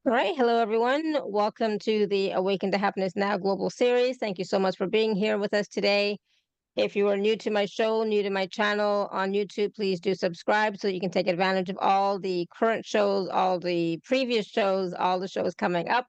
All right. Hello, everyone. Welcome to the Awaken to Happiness Now global series. Thank you so much for being here with us today. If you are new to my show, new to my channel on YouTube, please do subscribe so you can take advantage of all the current shows, all the previous shows, all the shows coming up.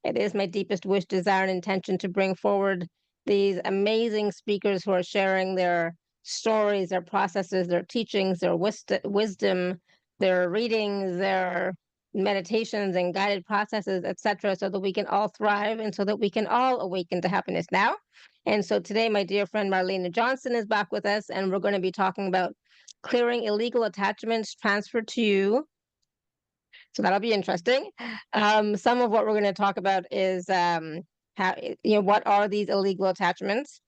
It is my deepest wish, desire, and intention to bring forward these amazing speakers who are sharing their stories, their processes, their teachings, their wisdom, their readings, their meditations and guided processes, etc., so that we can all thrive and so that we can all awaken to happiness now. And so today, my dear friend Marlenea Johnson is back with us, and we're going to be talking about clearing illegal attachments transferred to you. So that'll be interesting. Some of what we're going to talk about is how, what are these illegal attachments?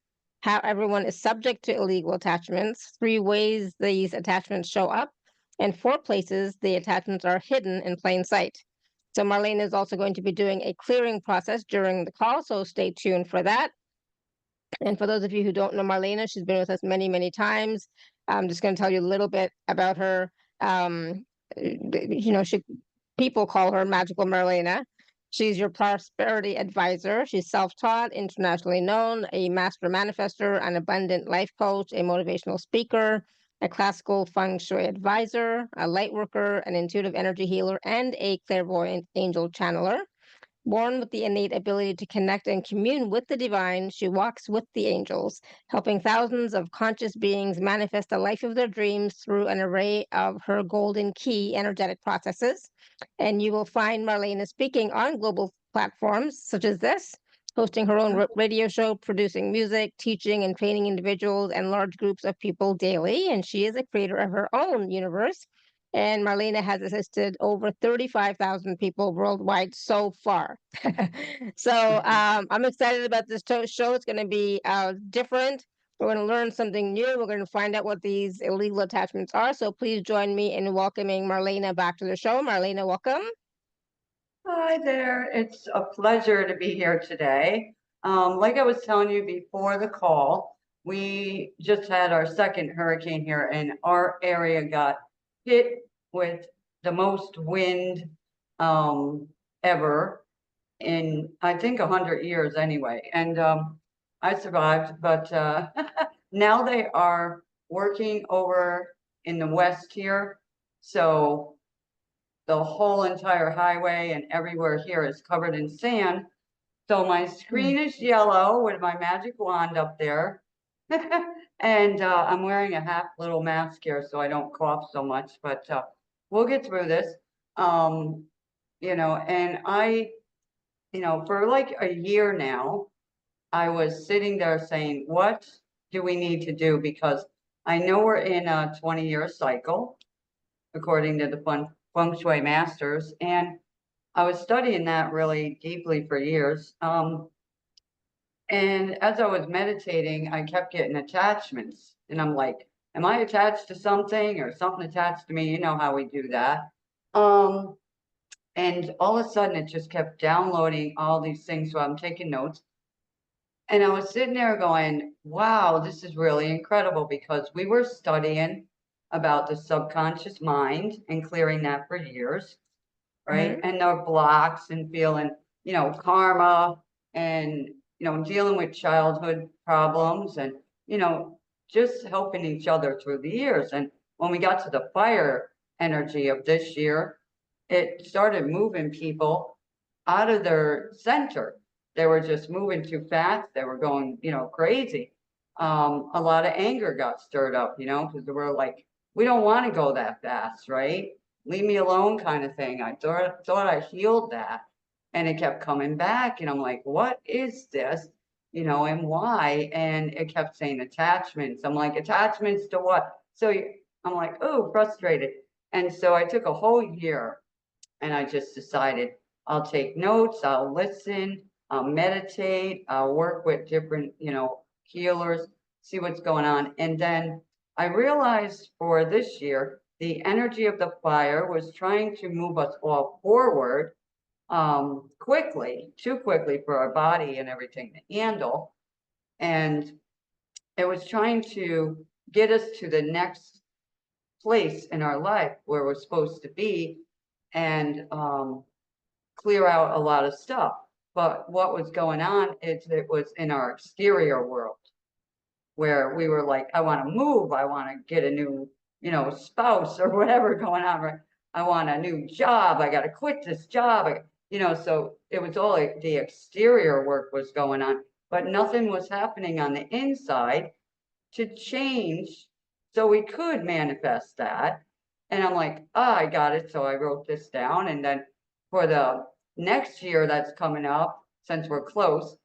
How everyone is subject to illegal attachments, 3 ways these attachments show up, and 4 places the attachments are hidden in plain sight. So Marlene is also going to be doing a clearing process during the call, so stay tuned for that. And for those of you who don't know Marlena, she's been with us many, many times. I'm just going to tell you a little bit about her. People call her Magical Marlena. She's your prosperity advisor. She's self-taught, internationally known, a master manifestor, an abundant life coach, a motivational speaker, a classical Feng Shui advisor, a light worker, an intuitive energy healer, and a clairvoyant angel channeler. Born with the innate ability to connect and commune with the divine, she walks with the angels, helping thousands of conscious beings manifest the life of their dreams through an array of her golden key energetic processes. And you will find Marlena speaking on global platforms such as this, hosting her own radio show, producing music, teaching and training individuals and large groups of people daily. And she is a creator of her own universe. And Marlena has assisted over 35,000 people worldwide so far. So I'm excited about this show. It's going to be different. We're going to learn something new. We're going to find out what these illegal attachments are. So please join me in welcoming Marlena back to the show. Marlena, welcome. Hi there. It's a pleasure to be here today. Like I was telling you before the call, we just had our second hurricane here, and our area got hit with the most wind ever in, I think, 100 years anyway. And I survived, but now they are working over in the west here. So the whole entire highway and everywhere here is covered in sand. So my screen is yellow with my magic wand up there. And I'm wearing a half little mask here so I don't cough so much, but we'll get through this. And for like a year now, I was sitting there saying, what do we need to do? Because I know we're in a 20-year cycle, according to the Feng Shui masters. And I was studying that really deeply for years. And as I was meditating, I kept getting attachments. And I'm like, am I attached to something or something attached to me? You know how we do that. And all of a sudden, it just kept downloading all these things. So I'm taking notes. And I was sitting there going, wow, this is really incredible, because we were studying about the subconscious mind and clearing that for years, right? And the blocks and feeling, karma and, dealing with childhood problems and, just helping each other through the years. And when we got to the fire energy of this year, it started moving people out of their center. They were just moving too fast. They were going, crazy. A lot of anger got stirred up, because they were like, we don't want to go that fast, right? Leave me alone kind of thing. I thought I healed that, and it kept coming back. And I'm like, what is this? And why? And it kept saying attachments. I'm like, attachments to what? So I'm like, oh, frustrated. And so I took a whole year and I just decided I'll take notes, I'll listen, I'll meditate, I'll work with different, healers, see what's going on. And then I realized for this year, the energy of the fire was trying to move us all forward quickly, too quickly for our body and everything to handle. And it was trying to get us to the next place in our life where we're supposed to be. And clear out a lot of stuff. But what was going on is it was in our exterior world where we were like, I want to move, I want to get a new, spouse or whatever going on, right? I want a new job, I got to quit this job, so it was all like the exterior work was going on, but nothing was happening on the inside to change so we could manifest that. And I'm like, I got it. So I wrote this down. And then for the next year that's coming up, since we're close,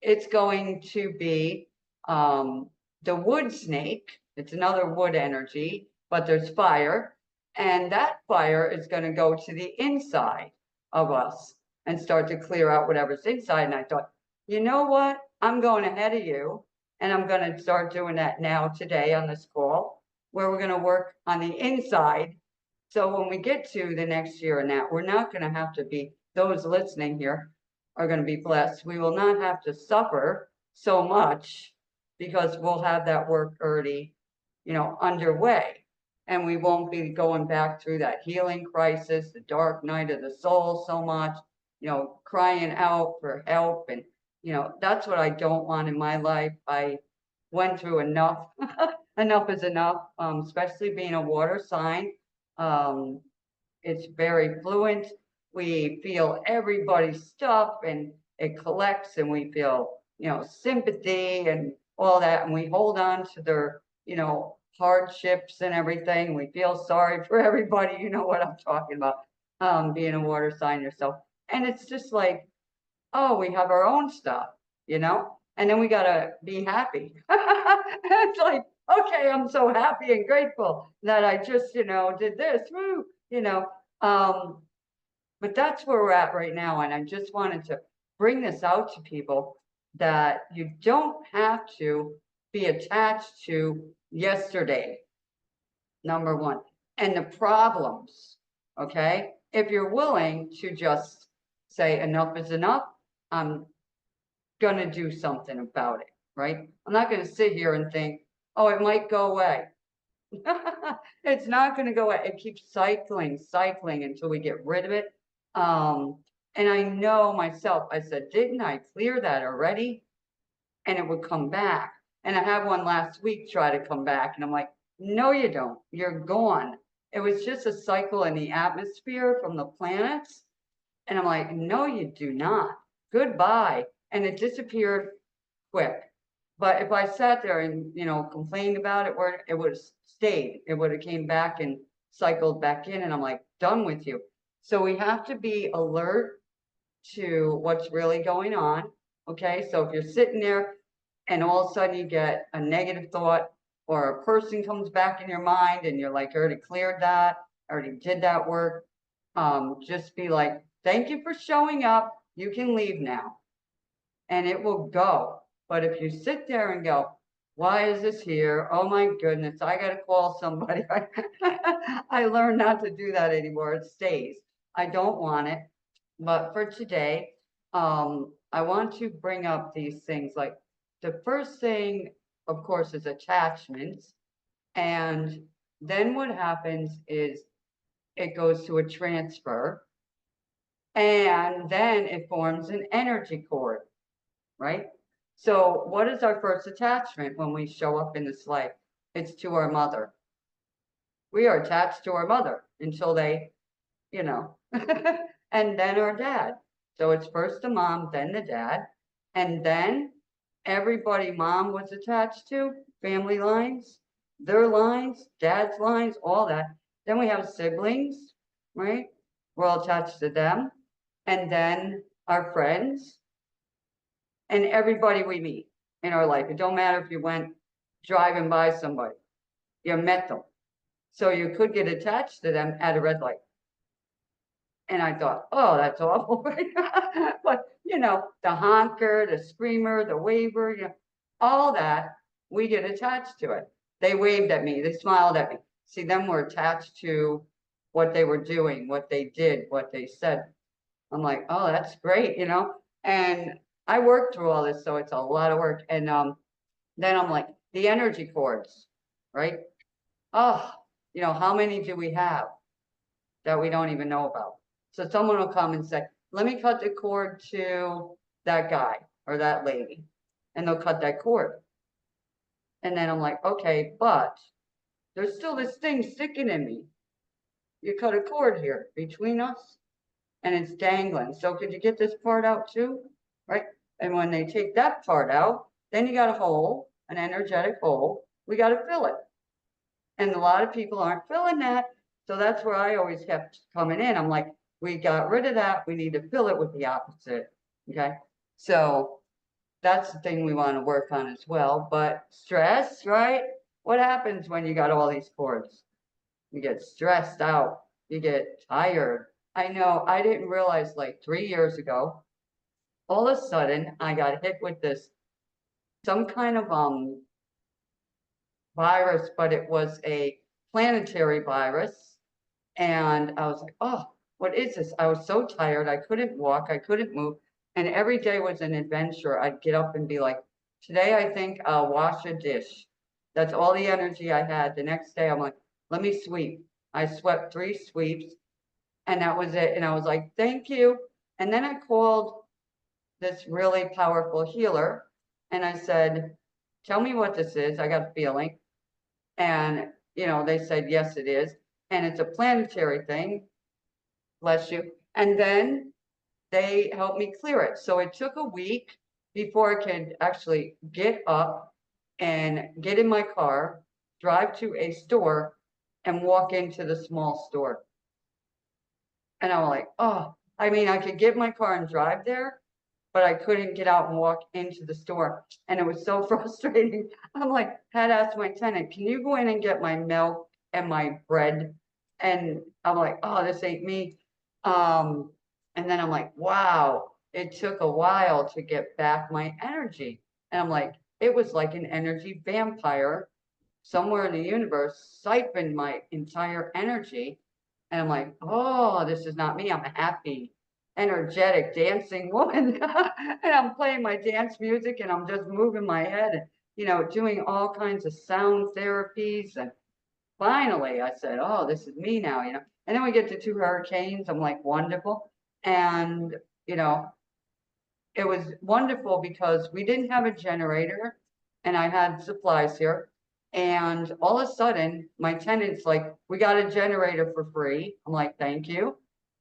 it's going to be the wood snake. It's another wood energy, but there's fire. And that fire is going to go to the inside of us and start to clear out whatever's inside. And I thought, you know what? I'm going ahead of you. And I'm going to start doing that now today on this call, where we're going to work on the inside. So when we get to the next year and that, we're not going to have to be, those listening here are going to be blessed. We will not have to suffer so much because we'll have that work already, underway. And we won't be going back through that healing crisis, the dark night of the soul so much, crying out for help. And that's what I don't want in my life. I went through enough. Enough is enough, especially being a water sign. It's very fluent. We feel everybody's stuff and it collects, and we feel, sympathy and all that. And we hold on to their, hardships and everything. We feel sorry for everybody. You know what I'm talking about, being a water sign yourself. And it's just like, oh, we have our own stuff, and then we got to be happy. It's like, okay, I'm so happy and grateful that I just, did this, woo, but that's where we're at right now. And I just wanted to bring this out to people that you don't have to be attached to yesterday, number one, and the problems, okay? If you're willing to just say enough is enough, I'm going to do something about it, right? I'm not going to sit here and think, oh, it might go away. It's not going to go away. It keeps cycling until we get rid of it. And I know myself, I said, didn't I clear that already? And it would come back. And I had one last week try to come back. And I'm like, no, you don't. You're gone. It was just a cycle in the atmosphere from the planets. And I'm like, no, you do not. Goodbye. And it disappeared quick. But if I sat there and, complained about it, it would have stayed. It would have came back and cycled back in. And I'm like, done with you. So we have to be alert to what's really going on. Okay. So if you're sitting there and all of a sudden you get a negative thought or a person comes back in your mind and you're like, I already cleared that, I already did that work. Just be like, thank you for showing up. You can leave now. And it will go. But if you sit there and go, why is this here? Oh my goodness, I got to call somebody. I learned not to do that anymore. It stays. I don't want it. But for today, I want to bring up these things. Like the first thing, of course, is attachments. And then what happens is it goes to a transfer. And then it forms an energy cord, right? So what is our first attachment when we show up in this life? It's to our mother. We are attached to our mother until they, and then our dad. So it's first the mom, then the dad. And then everybody mom was attached to, family lines, their lines, dad's lines, all that. Then we have siblings, right? We're all attached to them. And then our friends and everybody we meet in our life. It don't matter if you went driving by somebody, you met them. So you could get attached to them at a red light. And I thought, oh, that's awful. But, the honker, the screamer, the waver, all that, we get attached to it. They waved at me. They smiled at me. See, them were attached to what they were doing, what they did, what they said. I'm like, oh, that's great, And I worked through all this, so it's a lot of work. And then I'm like, the energy cords, right? Oh, how many do we have that we don't even know about? So someone will come and say, let me cut the cord to that guy or that lady. And they'll cut that cord. And then I'm like, okay, but there's still this thing sticking in me. You cut a cord here between us and it's dangling. So could you get this part out too? Right? And when they take that part out, then you got a hole, an energetic hole. We got to fill it. And a lot of people aren't filling that. So that's where I always kept coming in. I'm like, we got rid of that. We need to fill it with the opposite. Okay. So that's the thing we want to work on as well. But stress, right? What happens when you got all these cords? You get stressed out. You get tired. I know I didn't realize like 3 years ago, all of a sudden I got hit with this, some kind of virus, but it was a planetary virus. And I was like, oh, what is this? I was so tired. I couldn't walk. I couldn't move. And every day was an adventure. I'd get up and be like, today I think I'll wash a dish. That's all the energy I had. The next day I'm like, let me sweep. I swept 3 sweeps and that was it. And I was like, thank you. And then I called this really powerful healer and I said, tell me what this is. I got a feeling. And, you know, they said, yes, it is. And it's a planetary thing. Bless you. And then they helped me clear it. So it took a week before I could actually get up and get in my car, drive to a store and walk into the small store. And I'm like, oh, I mean, I could get my car and drive there, but I couldn't get out and walk into the store. And it was so frustrating. I'm like, had asked my tenant, can you go in and get my milk and my bread? And I'm like, oh, this ain't me. And then I'm like, wow, it took a while to get back my energy. And I'm like, it was like an energy vampire somewhere in the universe siphoned my entire energy. And I'm like, oh, this is not me. I'm a happy, energetic, dancing woman. And I'm playing my dance music and I'm just moving my head and, you know, doing all kinds of sound therapies. And finally I said, oh, this is me now, you know. And then we get to 2 hurricanes. I'm like, wonderful. And, you know, it was wonderful because we didn't have a generator and I had supplies here. And all of a sudden, my tenant's like, we got a generator for free. I'm like, thank you.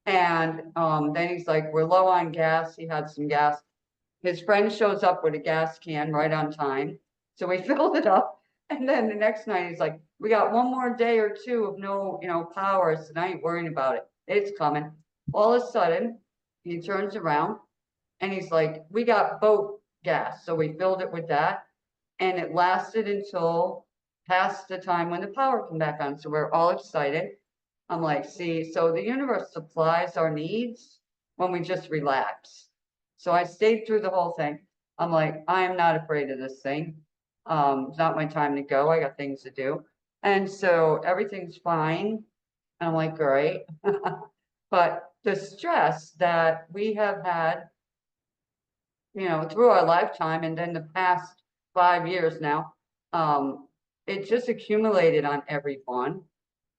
And then he's like, we're low on gas. He had some gas. His friend shows up with a gas can right on time. So we filled it up. And then the next night, he's like, we got 1 more day or 2 of no, you know, power. So I ain't worrying about it. It's coming. All of a sudden, he turns around and he's like, we got boat gas. So we filled it with that. And it lasted until past the time when the power came back on. So we're all excited. I'm like, see, so the universe supplies our needs when we just relax. So I stayed through the whole thing. I'm like, I am not afraid of this thing. It's not my time to go. I got things to do. And so everything's fine. And I'm like, great. But the stress that we have had, you know, through our lifetime and then the past 5 years now, it just accumulated on everyone.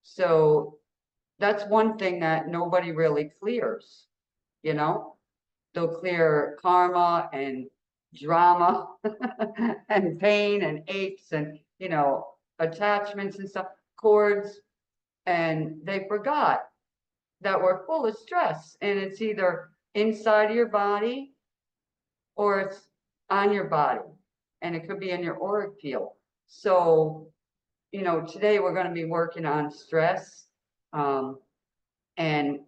So that's one thing that nobody really clears, you know. They'll clear karma and drama and pain and aches and, you know, attachments and stuff, cords, and they forgot that we're full of stress and it's either inside of your body or it's on your body and it could be in your auric field. So, you know, today we're going to be working on stress and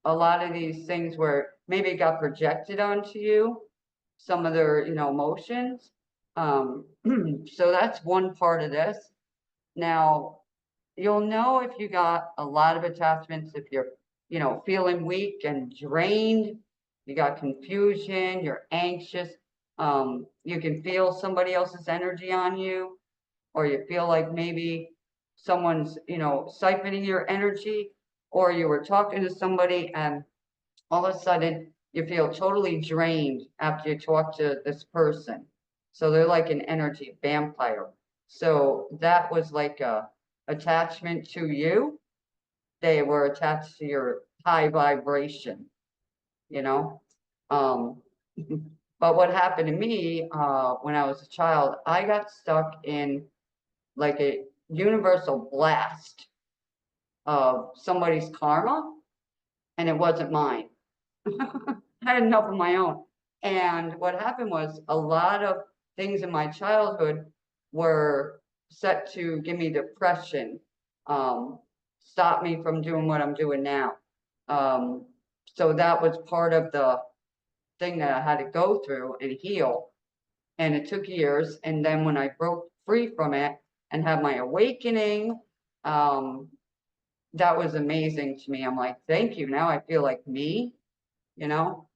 a lot of these things where maybe it got projected onto you, some of their, you know, emotions. So that's one part of this. Now, you'll know if you got a lot of attachments, if you're, you know, feeling weak and drained, you got confusion, you're anxious, you can feel somebody else's energy on you, or you feel like maybe someone's, you know, siphoning your energy, or you were talking to somebody and all of a sudden you feel totally drained after you talk to this person. So they're like an energy vampire. So that was like a attachment to you. They were attached to your high vibration, you know. But what happened to me when I was a child, I got stuck in like a universal blast of somebody's karma, and it wasn't mine. I had enough of my own. And what happened was a lot of things in my childhood were set to give me depression, stop me from doing what I'm doing now. So that was part of the thing that I had to go through and heal. And it took years. And then when I broke free from it and had my awakening, that was amazing to me. I'm like, thank you. Now I feel like me, you know.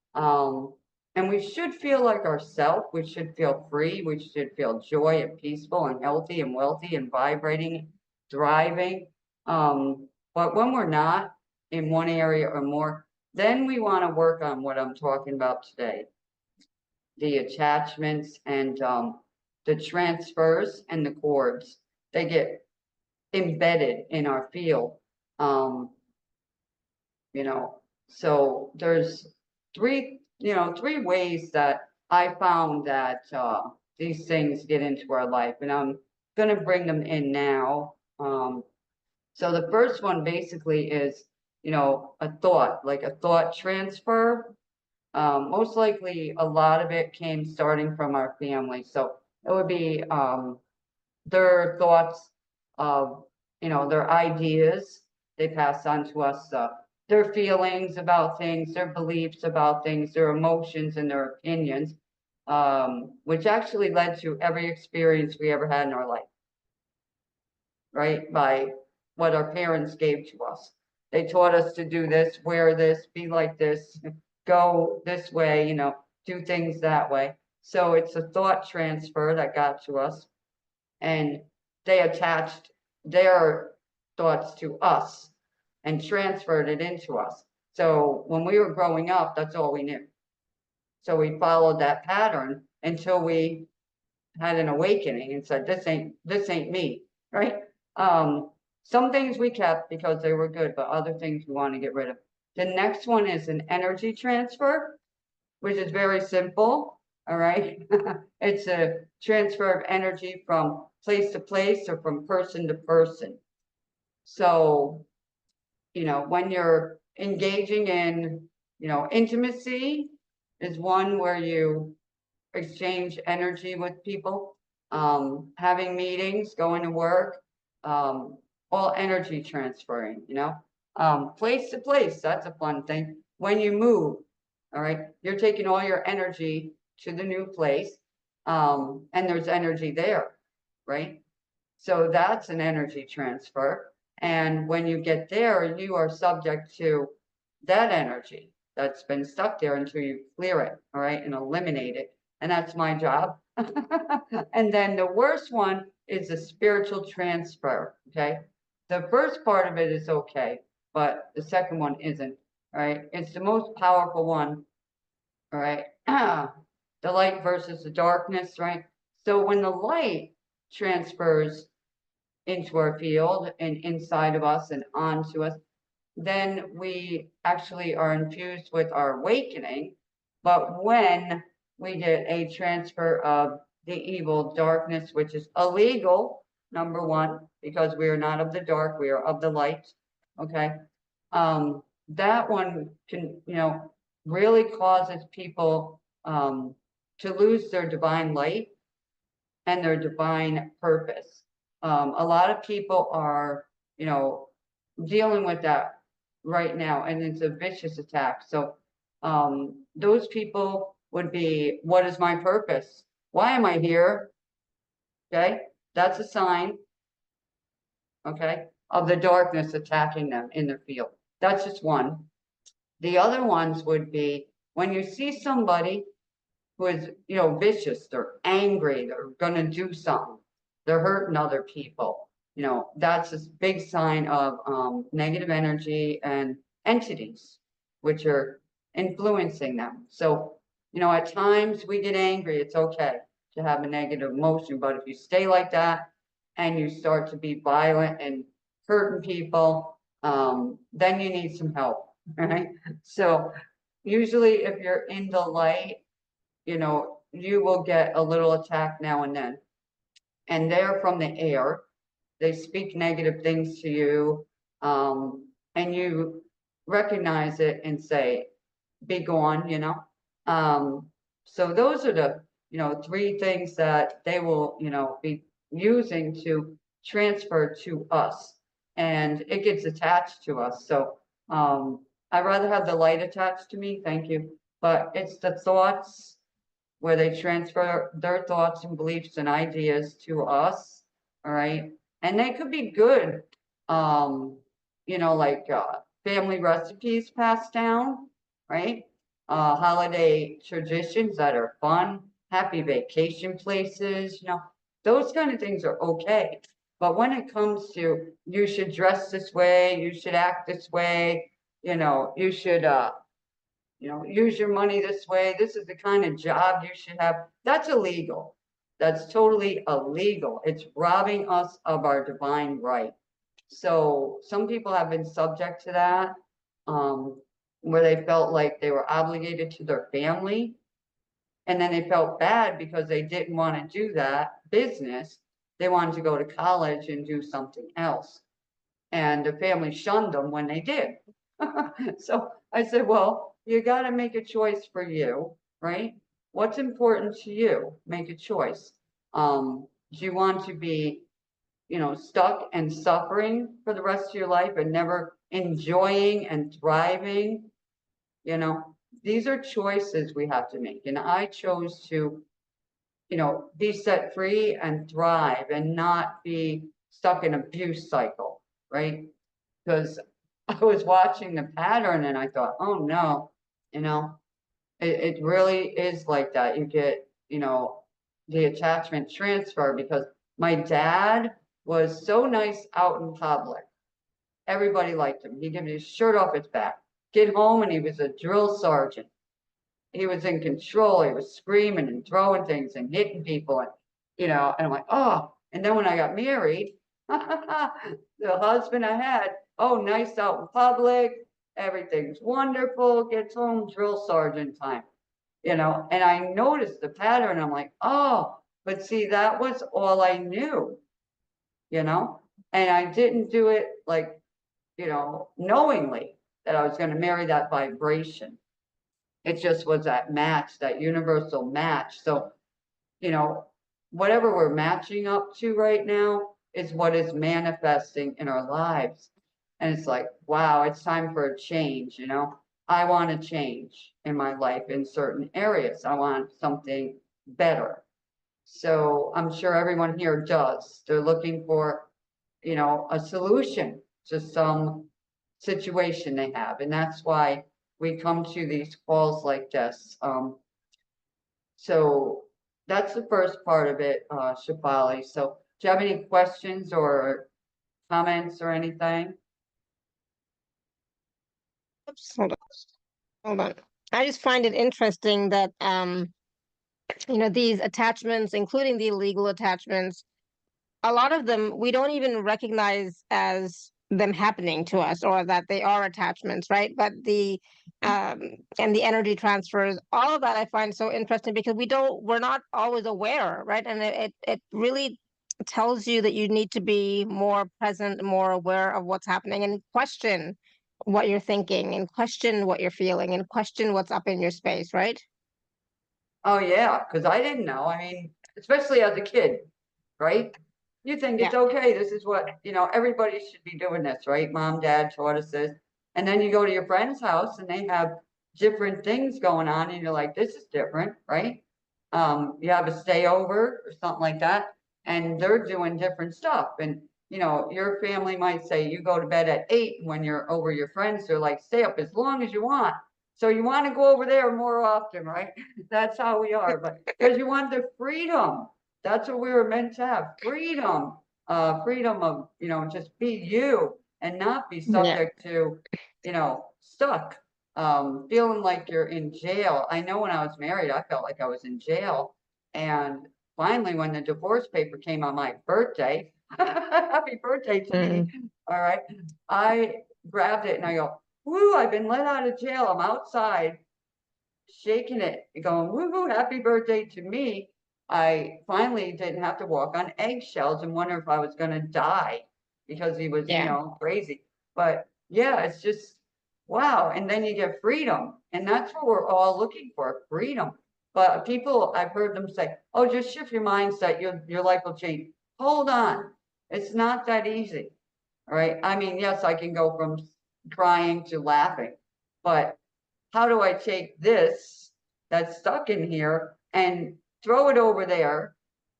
And we should feel like ourselves. We should feel free. We should feel joy and peaceful and healthy and wealthy and vibrating, thriving. But when we're not in one area or more, then we want to work on what I'm talking about today. The attachments and the transfers and the cords. They get embedded in our field. You know, so there's three ways that I found that these things get into our life, and I'm going to bring them in now. So the first one basically is, you know, a thought, like a thought transfer. Most likely a lot of it came starting from our family. So it would be their thoughts of, you know, their ideas they pass on to us, their feelings about things, their beliefs about things, their emotions and their opinions, which actually led to every experience we ever had in our life, right? By what our parents gave to us. They taught us to do this, wear this, be like this, go this way, you know, do things that way. So it's a thought transfer that got to us, and they attached their thoughts to us and transferred it into us. So when we were growing up, that's all we knew. So we followed that pattern until we had an awakening and said, this ain't me, right? Some things we kept because they were good, but other things we want to get rid of. The next one is an energy transfer, which is very simple. All right. It's a transfer of energy from place to place or from person to person. So, you know, when you're engaging in, you know, intimacy is one where you exchange energy with people, having meetings, going to work, all energy transferring, you know, place to place. That's a fun thing. When you move, all right, you're taking all your energy to the new place, and there's energy there, right? So that's an energy transfer. And when you get there, you are subject to that energy that's been stuck there until you clear it, all right, and eliminate it. And that's my job. And then the worst one is a spiritual transfer, okay? The first part of it is okay, but the second one isn't, all right? It's the most powerful one, all right? The light versus the darkness, right? So when the light transfers into our field and inside of us and onto us, then we actually are infused with our awakening. But when we get a transfer of the evil darkness, which is illegal, number one, because we are not of the dark, we are of the light, okay? That one can, you know, really causes people to lose their divine light and their divine purpose. A lot of people are, you know, dealing with that right now, and it's a vicious attack. So those people would be, what is my purpose? Why am I here? Okay, that's a sign, okay, of the darkness attacking them in their field. That's just one. The other ones would be when you see somebody who is, you know, vicious, they're angry, they're gonna do something, they're hurting other people, you know, that's a big sign of negative energy and entities which are influencing them. So, you know, at times we get angry, it's okay to have a negative emotion, but if you stay like that and you start to be violent and hurting people, then you need some help, right? So usually if you're in the light, you will get a little attack now and then. And they're from the air. They speak negative things to you. And you recognize it and say, be gone, So those are the, 3 things that they will, be using to transfer to us. And it gets attached to us. So I'd rather have the light attached to me. Thank you. But it's the thoughts where they transfer their thoughts and beliefs and ideas to us. All right. And they could be good, like family recipes passed down, right? Holiday traditions that are fun, happy vacation places, those kind of things are okay. But when it comes to you should dress this way, you should act this way, you should use your money this way. This is the kind of job you should have. That's illegal. That's totally illegal. It's robbing us of our divine right. So some people have been subject to that, where they felt like they were obligated to their family. And then they felt bad because they didn't want to do that business. They wanted to go to college and do something else. And the family shunned them when they did. So I said, well, you got to make a choice for you, right? What's important to you? Make a choice. Do you want to be, stuck and suffering for the rest of your life and never enjoying and thriving? These are choices we have to make. And I chose to, be set free and thrive and not be stuck in abuse cycle, right? Because I was watching the pattern and I thought, oh no, it really is like that. You get, the attachment transfer, because my dad was so nice out in public. Everybody liked him. He'd give his shirt off his back. Get home and he was a drill sergeant. He was in control. He was screaming and throwing things and hitting people. And, and I'm like, oh. And then when I got married, the husband I had, oh, nice out in public. Everything's wonderful. Gets home, drill sergeant time. And I noticed the pattern. I'm like, oh, but see, that was all I knew, and I didn't do it like, knowingly that I was going to marry that vibration. It just was that match, that universal match. So, whatever we're matching up to right now is what is manifesting in our lives. And it's like, wow, it's time for a change, I want to change in my life in certain areas. I want something better. So I'm sure everyone here does. They're looking for, a solution to some situation they have. And that's why we come to these calls like this. So that's the first part of it, Shefali. So do you have any questions or comments or anything? Oops, hold on. Hold on. I just find it interesting that these attachments, including the illegal attachments, a lot of them we don't even recognize as them happening to us, or that they are attachments, right? But the and the energy transfers, all of that I find so interesting, because we're not always aware, right? And it really tells you that you need to be more present, more aware of what's happening, and question what you're thinking, and question what you're feeling, and question what's up in your space, right? Oh yeah, because I didn't know. I mean, especially as a kid, right? You think Yeah. it's okay. This is what, everybody should be doing this, right? Mom, dad taught us this. And then you go to your friend's house and they have different things going on and you're like, this is different, right? You have a stay over or something like that, and they're doing different stuff. And, your family might say you go to bed at 8, and when you're over your friends, they're like, stay up as long as you want. So you want to go over there more often, right? That's how we are, but because you want the freedom. That's what we were meant to have, freedom, freedom of, just be you and not be Yeah. subject to, stuck, feeling like you're in jail. I know when I was married, I felt like I was in jail. And finally, when the divorce paper came on my birthday, happy birthday to me. All right. I grabbed it and I go, woo, I've been let out of jail. I'm outside. shaking it, going, woohoo, happy birthday to me. I finally didn't have to walk on eggshells and wonder if I was going to die because he was, you Yeah. know, crazy. But yeah, it's just, wow. And then you get freedom. And that's what we're all looking for, freedom. But people, I've heard them say, oh, just shift your mindset, your life will change. Hold on. It's not that easy. All right. I mean, yes, I can go from crying to laughing, but how do I take this that's stuck in here and throw it over there?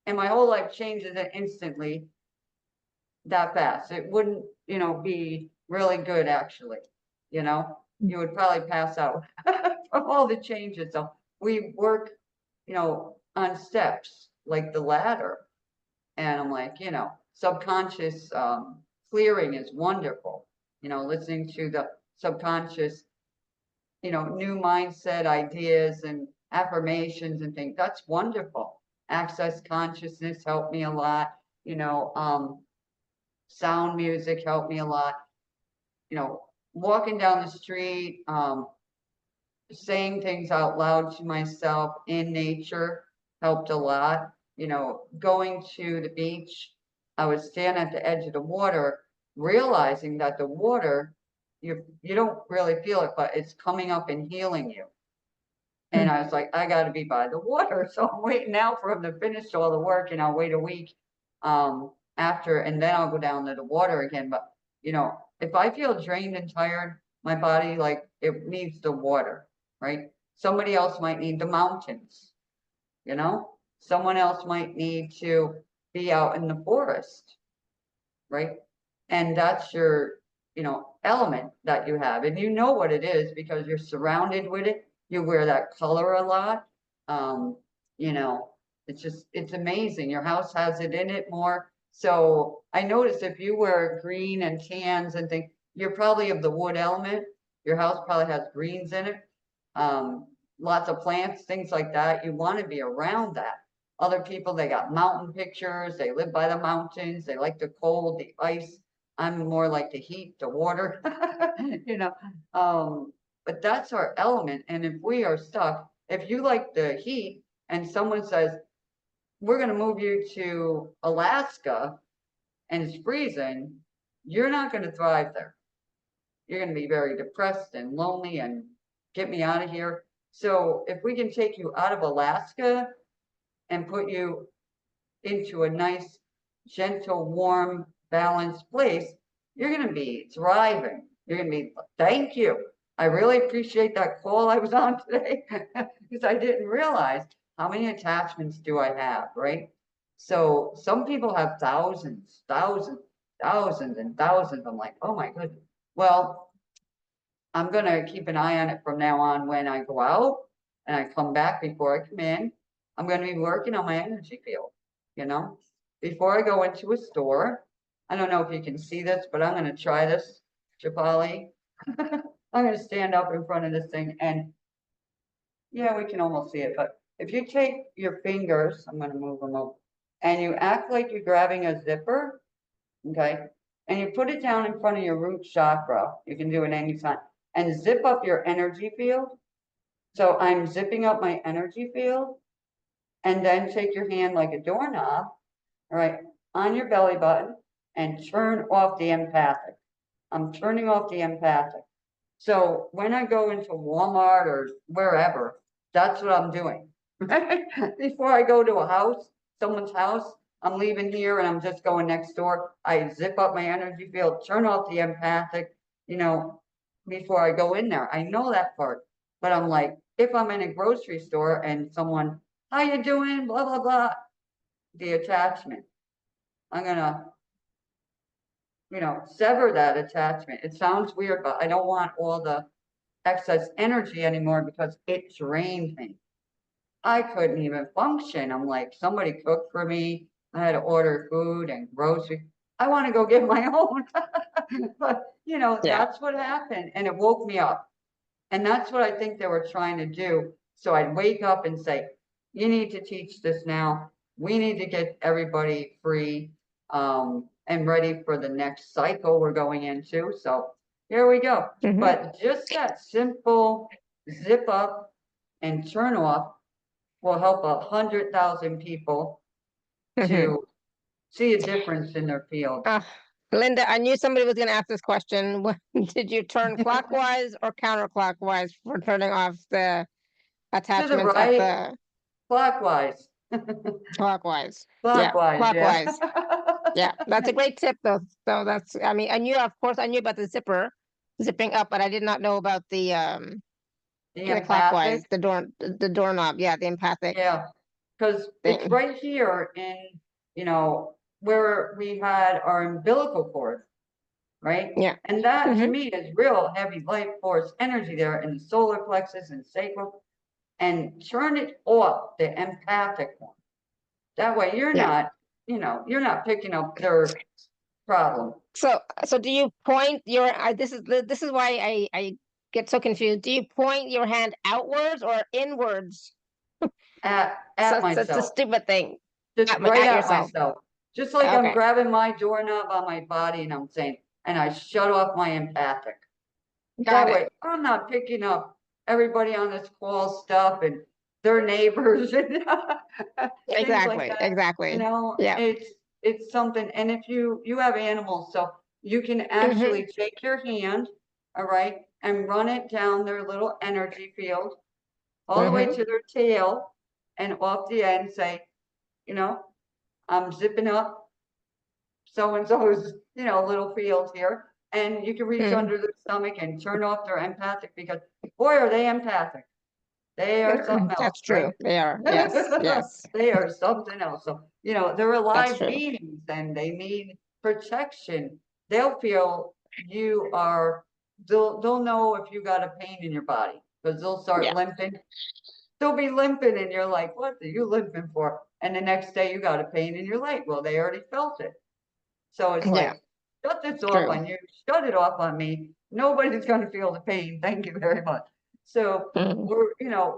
And my whole life changes it instantly that fast. It wouldn't, you know, be really good actually. You know, you would probably pass out from all the changes. So we work, you know, on steps like the ladder. And I'm like, you know, subconscious clearing is wonderful. You know, listening to the subconscious, you know, new mindset ideas and affirmations and things. That's wonderful. Access consciousness helped me a lot. You know, sound music helped me a lot. You know, walking down the street, saying things out loud to myself in nature helped a lot. You know, going to the beach, I would stand at the edge of the water, realizing that the water, you don't really feel it, but it's coming up and healing you. And I was like, I got to be by the water. So I'm waiting now for him to finish all the work, and I'll wait a week after, and then I'll go down to the water again. But, you know, if I feel drained and tired, my body, like, it needs the water, right? Somebody else might need the mountains, you know? Someone else might need to be out in the forest, right? And that's your, you know, element that you have. And you know what it is because you're surrounded with it. You wear that color a lot. You know, it's just, it's amazing. Your house has it in it more. So I noticed if you wear green and tans and things, you're probably of the wood element. Your house probably has greens in it. Lots of plants, things like that. You want to be around that. Other people, they got mountain pictures. They live by the mountains. They like the cold, the ice. I'm more like the heat, the water, you know. But that's our element. And if we are stuck, if you like the heat and someone says, we're going to move you to Alaska and it's freezing, you're not going to thrive there. You're going to be very depressed and lonely and get me out of here. So if we can take you out of Alaska and put you into a nice, gentle, warm, balanced place, you're going to be thriving. You're going to be, thank you. I really appreciate that call I was on today because I didn't realize how many attachments do I have, right? So some people have thousands, thousands, thousands and thousands. I'm like, oh my goodness. Well, I'm going to keep an eye on it from now on. When I go out and I come back, before I come in, I'm going to be working on my energy field, you know, before I go into a store. I don't know if you can see this, but I'm going to try this, Shefali. I'm going to stand up in front of this thing and yeah, we can almost see it. But if you take your fingers, I'm going to move them up, and you act like you're grabbing a zipper, okay? And you put it down in front of your root chakra. You can do it anytime. And zip up your energy field. So I'm zipping up my energy field. And then take your hand like a doorknob, all right, on your belly button and turn off the empathic. I'm turning off the empathic. So when I go into Walmart or wherever, that's what I'm doing. Before I go to a house, someone's house, I'm leaving here and I'm just going next door. I zip up my energy field, turn off the empathic, you know, before I go in there. I know that part. But I'm like, if I'm in a grocery store and someone, how you doing? Blah, blah, blah. The attachment. I'm gonna, you know, sever that attachment. It sounds weird, but I don't want all the excess energy anymore because it drained me. I couldn't even function. I'm like, somebody cooked for me. I had to order food and groceries. I want to go get my own. But, you know, Yeah. that's what happened. And it woke me up. And that's what I think they were trying to do. So I'd wake up and say, you need to teach this now. We need to get everybody free and ready for the next cycle we're going into. So here we go. Mhm. But just that simple zip up and turn off will help 100,000 people to see a difference in their field. Linda, I knew somebody was going to ask this question. Did you turn clockwise or counterclockwise for turning off the To the attachments at right, the clockwise. clockwise? Yeah, Clockwise, yeah. clockwise. Yeah, that's a great tip, though. So that's, I mean, of course, I knew about the zipper zipping up, but I did not know about The the empathic, clockwise, the doorknob. Yeah, the empathic yeah, because it's thing. right here in, you know, where we had our umbilical cord, right? Yeah. And that to Hmm. me is real heavy life force energy there in the solar plexus and sacral. And turn it off, the empathic one. That way you're Yeah. not, you're not picking up their problem. So do you point your? This is why I get so confused. Do you point your hand outwards or inwards? At So it's a myself, stupid thing. just right At at yourself. myself. Just like I'm Okay. grabbing my doorknob on my body and I'm saying, and I shut off my empathic. Got That it. way I'm not picking up everybody on this call stuff and their neighbors and things like Exactly. that. Exactly. Yeah. It's something. And if you have animals, so you can Hmm. actually take your hand, all right, and run it down their little energy field all the way Hmm. to their tail and off the end, say, you know, I'm zipping up so and so's, little field here. And you can reach Hmm. under their stomach and turn off their empathic because boy, are they empathic. They are something else, That's right? true. They are. Yes. Yes. They are something else. So, they're That's alive true. beings and they need protection. They'll feel you are, they'll know if you got a pain in your body because they'll start Yeah. limping. They'll be limping and you're like, what are you limping for? And the next day you got a pain in your leg. Well, they already felt it. So it's Yeah. like, shut this off True. on you, shut it off on me. Nobody's going to feel the pain. Thank you very much. So Hmm.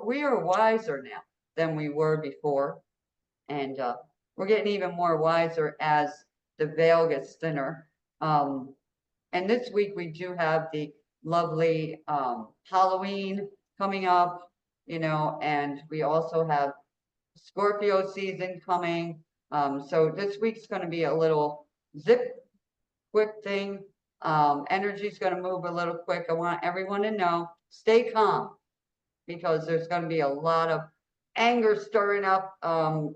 we are wiser now than we were before. And we're getting even more wiser as the veil gets thinner. And this week we do have the lovely Halloween coming up, and we also have Scorpio season coming. So this week's going to be a little zip quick thing. Energy's going to move a little quick. I want everyone to know, stay calm because there's going to be a lot of anger stirring up,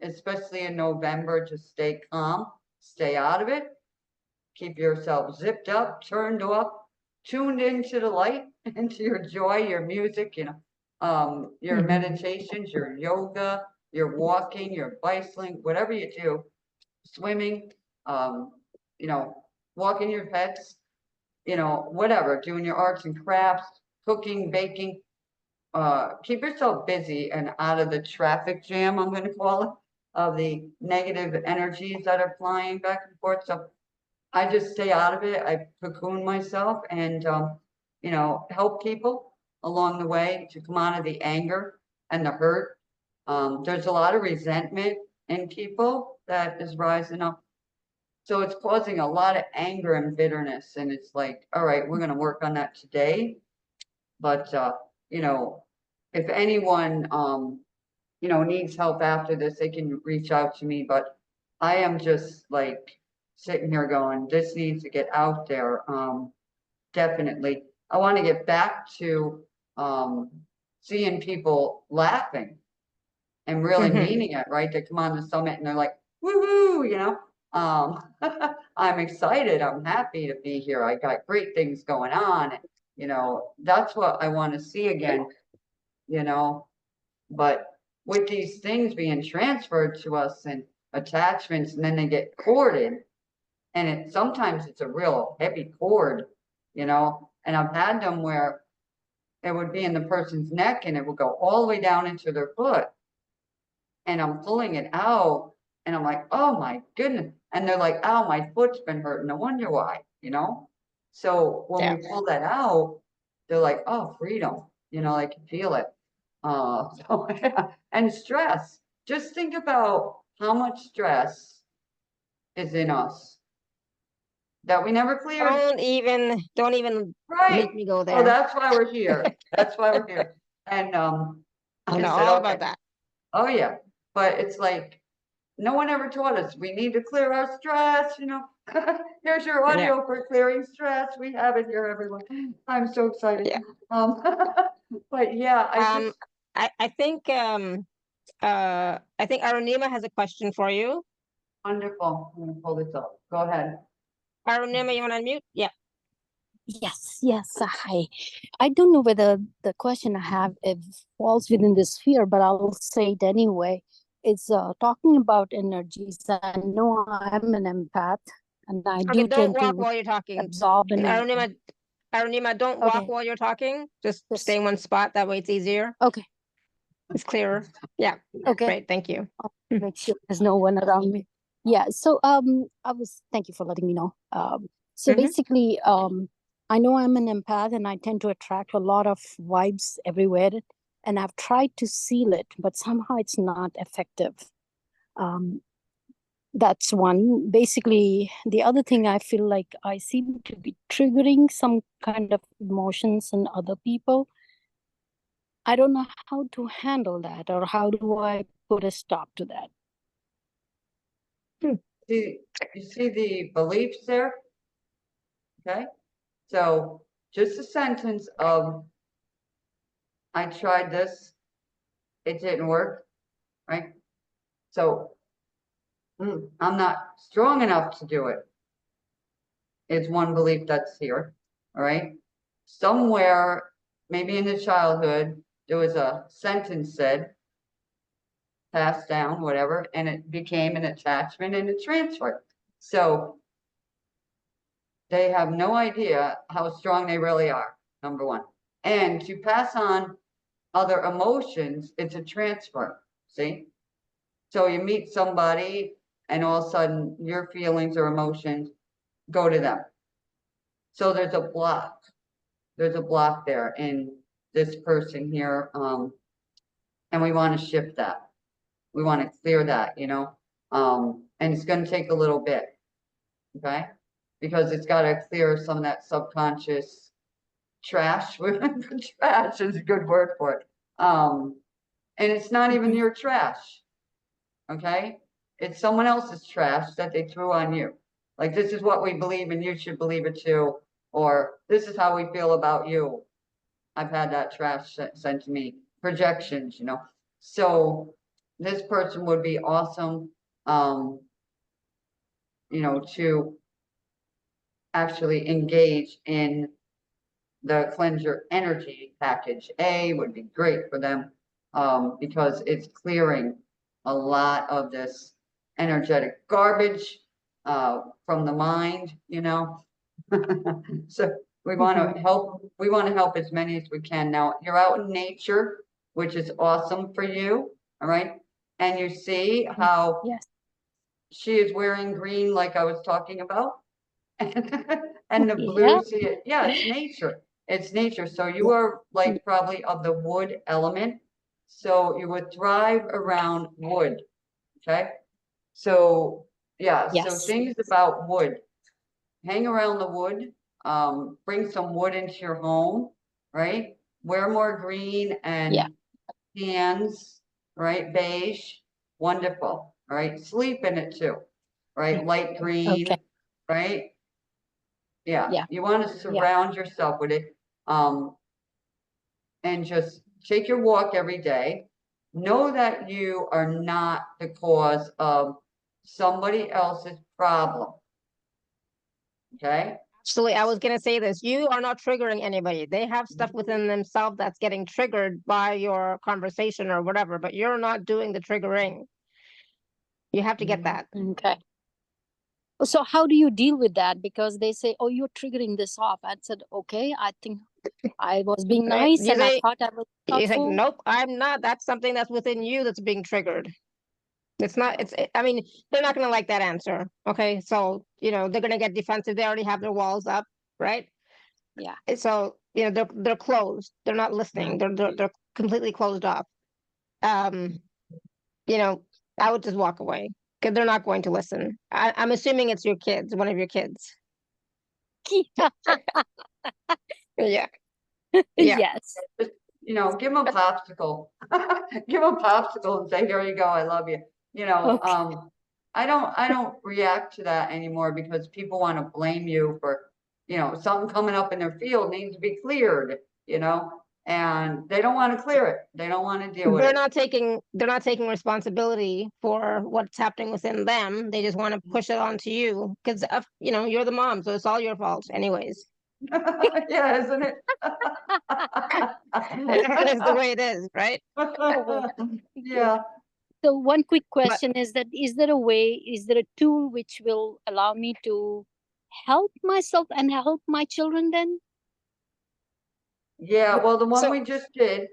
especially in November. Just stay calm, stay out of it, keep yourself zipped up, turned off, tuned into the light, into your joy, your music, your Hmm. meditations, your yoga, your walking, your bicycling, whatever you do, swimming, um, you know, walking your pets, whatever, doing your arts and crafts, cooking, baking. Keep yourself busy and out of the traffic jam, I'm going to call it, of the negative energies that are flying back and forth. So I just stay out of it. I cocoon myself and, help people along the way to come out of the anger and the hurt. There's a lot of resentment in people that is rising up. So it's causing a lot of anger and bitterness. And it's like, all right, we're going to work on that today. But, if anyone, needs help after this, they can reach out to me. But I am just like sitting here going, this needs to get out there. Definitely. I want to get back to seeing people laughing and really Hmm. meaning it, right? They come on the summit and they're like, woohoo, I'm excited. I'm happy to be here. I got great things going on. That's what I want to see again, you know, but with these things being transferred to us and attachments, and then they get corded, and sometimes it's a real heavy cord, and I've had them where it would be in the person's neck and it would go all the way down into their foot. And I'm pulling it out and I'm like, oh my goodness. And they're like, oh, my foot's been hurting. No wonder why, So when Yeah. we pull that out, they're like, oh, freedom, I can feel it. So, and stress. Just think about how much stress is in us that we never cleared. Don't even Right. make me go Oh, there. that's why we're here. That's why we're here. And I know said, all okay. about that. Oh yeah. But it's like, no one ever taught us we need to clear our stress, you know. Here's your audio for clearing stress. We have it here, everyone. I'm so excited. Yeah. But yeah, I think Arunima has a question for you. Wonderful. I'm gonna pull this up. Go ahead. Arunima, you want to unmute? Yeah. Yes. Hi. I don't know whether the question I have it falls within this sphere, but I'll say it anyway. It's talking about energies. I know I'm an empath, and I Okay, do don't tend walk to while you're talking. absorb energy. Arunima, don't walk Okay. while you're talking. Just Yes. stay in one spot. That way it's easier. Okay. It's clearer. Yeah. Okay. Great. Thank you. I'll make sure there's no one around me. Yeah. So thank you for letting me know. So Mhm. basically, I know I'm an empath and I tend to attract a lot of vibes everywhere. And I've tried to seal it, but somehow it's not effective. That's one. Basically, the other thing, I feel like I seem to be triggering some kind of emotions in other people. I don't know how to handle that, or how do I put a stop to that? You see the beliefs there? Okay. So just a sentence of, I tried this, it didn't work, right? So I'm not strong enough to do it. It's one belief that's here, all right? Somewhere, maybe in the childhood, there was a sentence said, passed down, whatever, and it became an attachment and a transfer. So they have no idea how strong they really are, number one. And to pass on other emotions, it's a transfer, see? So you meet somebody and all of a sudden your feelings or emotions go to them. So there's a block. There's a block there in this person here. And we want to shift that. We want to clear that, you know. And it's going to take a little bit, okay? Because it's got to clear some of that subconscious trash. Trash is a good word for it. And it's not even your trash, okay? It's someone else's trash that they threw on you. Like, this is what we believe and you should believe it too. Or this is how we feel about you. I've had that trash sent to me. Projections, you know. So this person would be awesome, you know, to actually engage in the cleanser energy package. A would be great for them, because it's clearing a lot of this energetic garbage from the mind, you know. So we want to help. We want to help as many as we can. Now you're out in nature, which is awesome for you. All right. And you see how she is wearing green, like I was talking about. And the blue, see it. Yeah, it's nature. It's nature. So you are like probably of the wood element. So you would thrive around wood. Okay. So yeah, so things about wood. Hang around the wood, bring some wood into your home, right? Wear more green and tans, right? Beige, wonderful, right? Sleep in it too, right? Light green, right? Yeah, you want to surround yourself with it, and just take your walk every day. Know that you are not the cause of somebody else's problem, okay? Absolutely. I was going to say this. You are not triggering anybody. They have stuff within themselves that's getting triggered by your conversation or whatever, but you're not doing the triggering. You have to get that. Okay. So how do you deal with that? Because they say, oh, you're triggering this off. I said, okay, I think I was being nice and I thought I was He's like, thoughtful. nope, I'm not. That's something that's within you that's being triggered. It's not, I mean, they're not going to like that answer. Okay. So, you know, they're going to get defensive. They already have their walls up, right? Yeah. So, you know, they're closed. They're not listening. They're completely closed off. You know, I would just walk away because they're not going to listen. I'm assuming it's your kids, one of your kids. Yeah. Yeah. Yes. give them a popsicle. Give them a popsicle and say, here you go, I love you. Okay. I don't react to that anymore because people want to blame you for, something coming up in their field needs to be cleared, and they don't want to clear it. They don't want to deal with it. They're not taking responsibility for what's happening within them. They just want to push it onto you because you're the mom, so it's all your fault anyways. Yeah, isn't it? It's the way it is, right? Yeah. So one quick But question is that, is there a tool which will allow me to help myself and help my children then? Yeah, well, the one so we just did,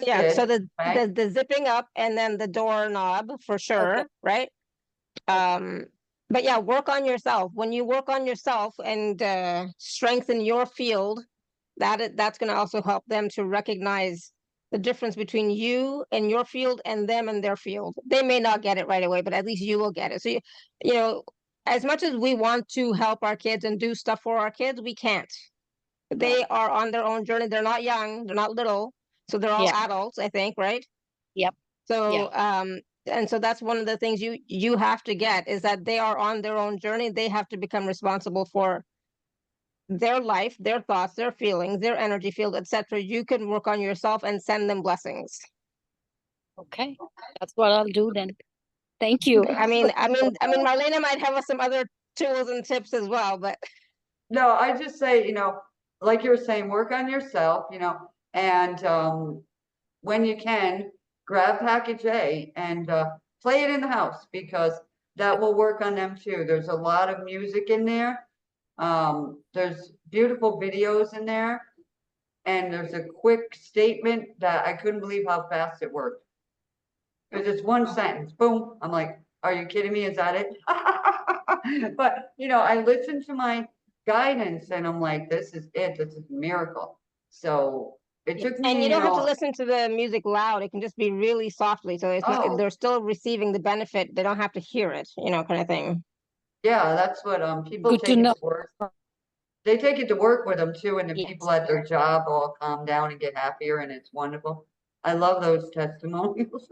yeah, so right? the zipping up and then the doorknob for Okay. sure, right? Okay. But yeah, work on yourself. When you work on yourself and strengthen your field, that's going to also help them to recognize the difference between you and your field and them and their field. They may not get it right away, but at least you will get it. So you know, as much as we want to help our kids and do stuff for our kids, we can't. They are on their own journey. They're not young, they're not little, so they're all Yeah. adults, I think, right? Yep. So and so that's one of the things you have to get is that they are on their own journey. They have to become responsible for their life, their thoughts, their feelings, their energy field, etc. You can work on yourself and send them blessings. Okay. That's what I'll do then. Thank you. Marlena might have some other tools and tips as well, but No, I just say, like you were saying, work on yourself, and when you can, grab package A and play it in the house because that will work on them too. There's a lot of music in there. There's beautiful videos in there. And there's a quick statement that I couldn't believe how fast it worked. Because it's one sentence, boom. I'm like, are you kidding me? Is that it? But, I listened to my guidance and I'm like, this is it. This is a miracle. So it took and me, you don't have to listen to the music loud. It can just be really softly, so it's not. oh, They're still receiving the benefit. They don't have to hear it, kind of thing. yeah, that's what people Good to take it know. to work. They take it to work with them too, and the Yes. people at their job all calm down and get happier, and it's wonderful. I love those testimonials.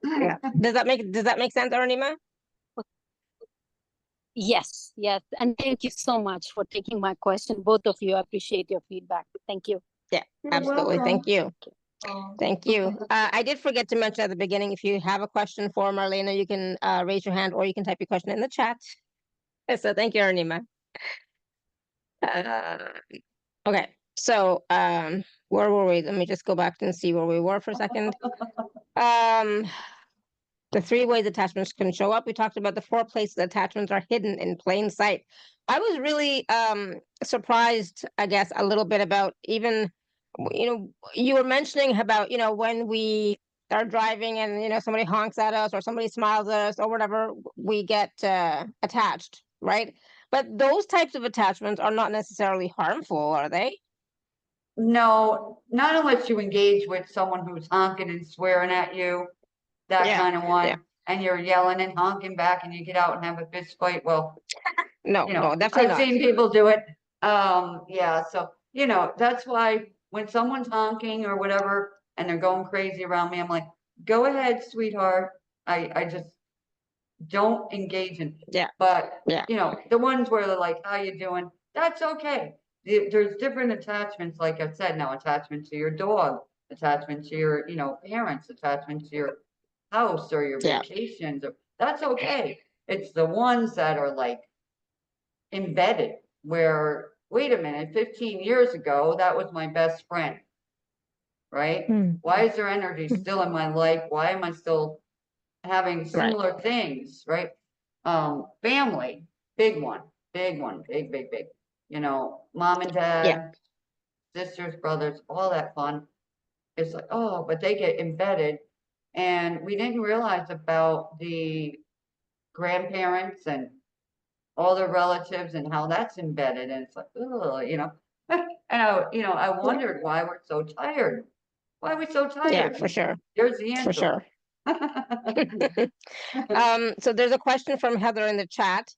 Yeah. Does that make sense, Arunima? Yes. Yes. And thank you so much for taking my question. Both of you, I appreciate your feedback. Thank you. Yeah, You're absolutely. Thank welcome. you. Thank you. I did forget to mention at the beginning, if you have a question for Marlena, you can raise your hand or you can type your question in the chat. So thank you, Arunima. Okay, so where were we? Let me just go back and see where we were for a second. The 3 ways attachments can show up. We talked about the 4 places attachments are hidden in plain sight. I was really surprised, I guess, a little bit about even, you were mentioning about, when we are driving and, somebody honks at us or somebody smiles at us or whatever, we get attached, right? But those types of attachments are not necessarily harmful, are they? No, not unless you engage with someone who's honking and swearing at you, that Yeah, kind of one, yeah. and you're yelling and honking back and you get out and have a fist fight. Well, No, definitely I've not. seen people do it. Yeah, so, that's why when someone's honking or whatever and they're going crazy around me, I'm like, go ahead, sweetheart. I just don't engage in. Yeah. But, Yeah. the ones where they're like, how you doing? That's okay. There's different attachments, like I said, now attachment to your dog, attachment to your, parents, attachment to your house or your Yeah. vacations. That's okay. It's the ones that are like embedded where, wait a minute, 15 years ago, that was my best friend, right? Why is their energy still in my life? Why am I still having similar things, right? Family, big one, big, big. Mom and dad, sisters, brothers, all that fun. It's like, oh, but they get embedded. And we didn't realize about the grandparents and all the relatives and how that's embedded. And it's like, oh, And I wondered why we're so tired. Why are we so tired? Yeah, for sure. There's the answer. For sure. So there's a question from Heather in the chat.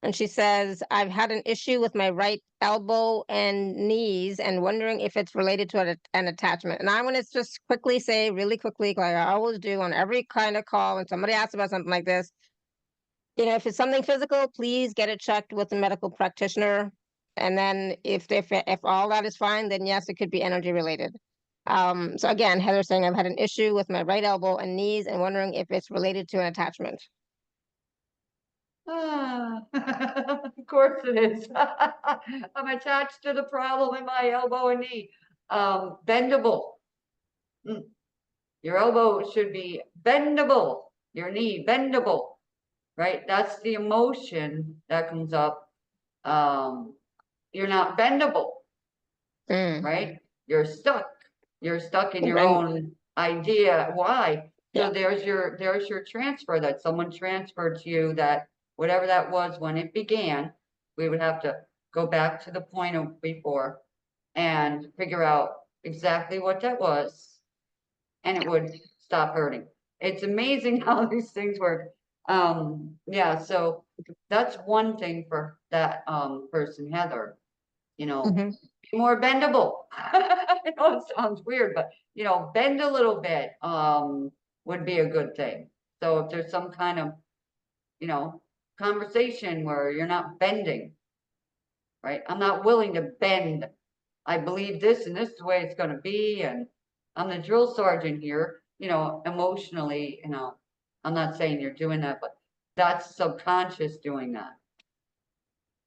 And she says, I've had an issue with my right elbow and knees and wondering if it's related to an attachment. And I'm going to just quickly say, really quickly, like I always do on every kind of call, when somebody asks about something like this, if it's something physical, please get it checked with a medical practitioner. And then if all that is fine, then yes, it could be energy related. So again, Heather's saying, I've had an issue with my right elbow and knees and wondering if it's related to an attachment. Of course it is. I'm attached to the problem in my elbow and knee. Bendable. Your elbow should be bendable. Your knee bendable, right? That's the emotion that comes up. You're not bendable, right? You're stuck. You're stuck in your own idea. Why? So there's your transfer, that someone transferred to you, that whatever that was when it began. We would have to go back to the point of before and figure out exactly what that was, and it would stop hurting. It's amazing how these things work. Yeah, so that's one thing for that person, Heather. Be more bendable. I know it sounds weird, but bend a little bit would be a good thing. So if there's some kind of conversation where you're not bending, right? I'm not willing to bend. I believe this and this is the way it's going to be, and I'm the drill sergeant here. Emotionally, I'm not saying you're doing that, but that's subconscious doing that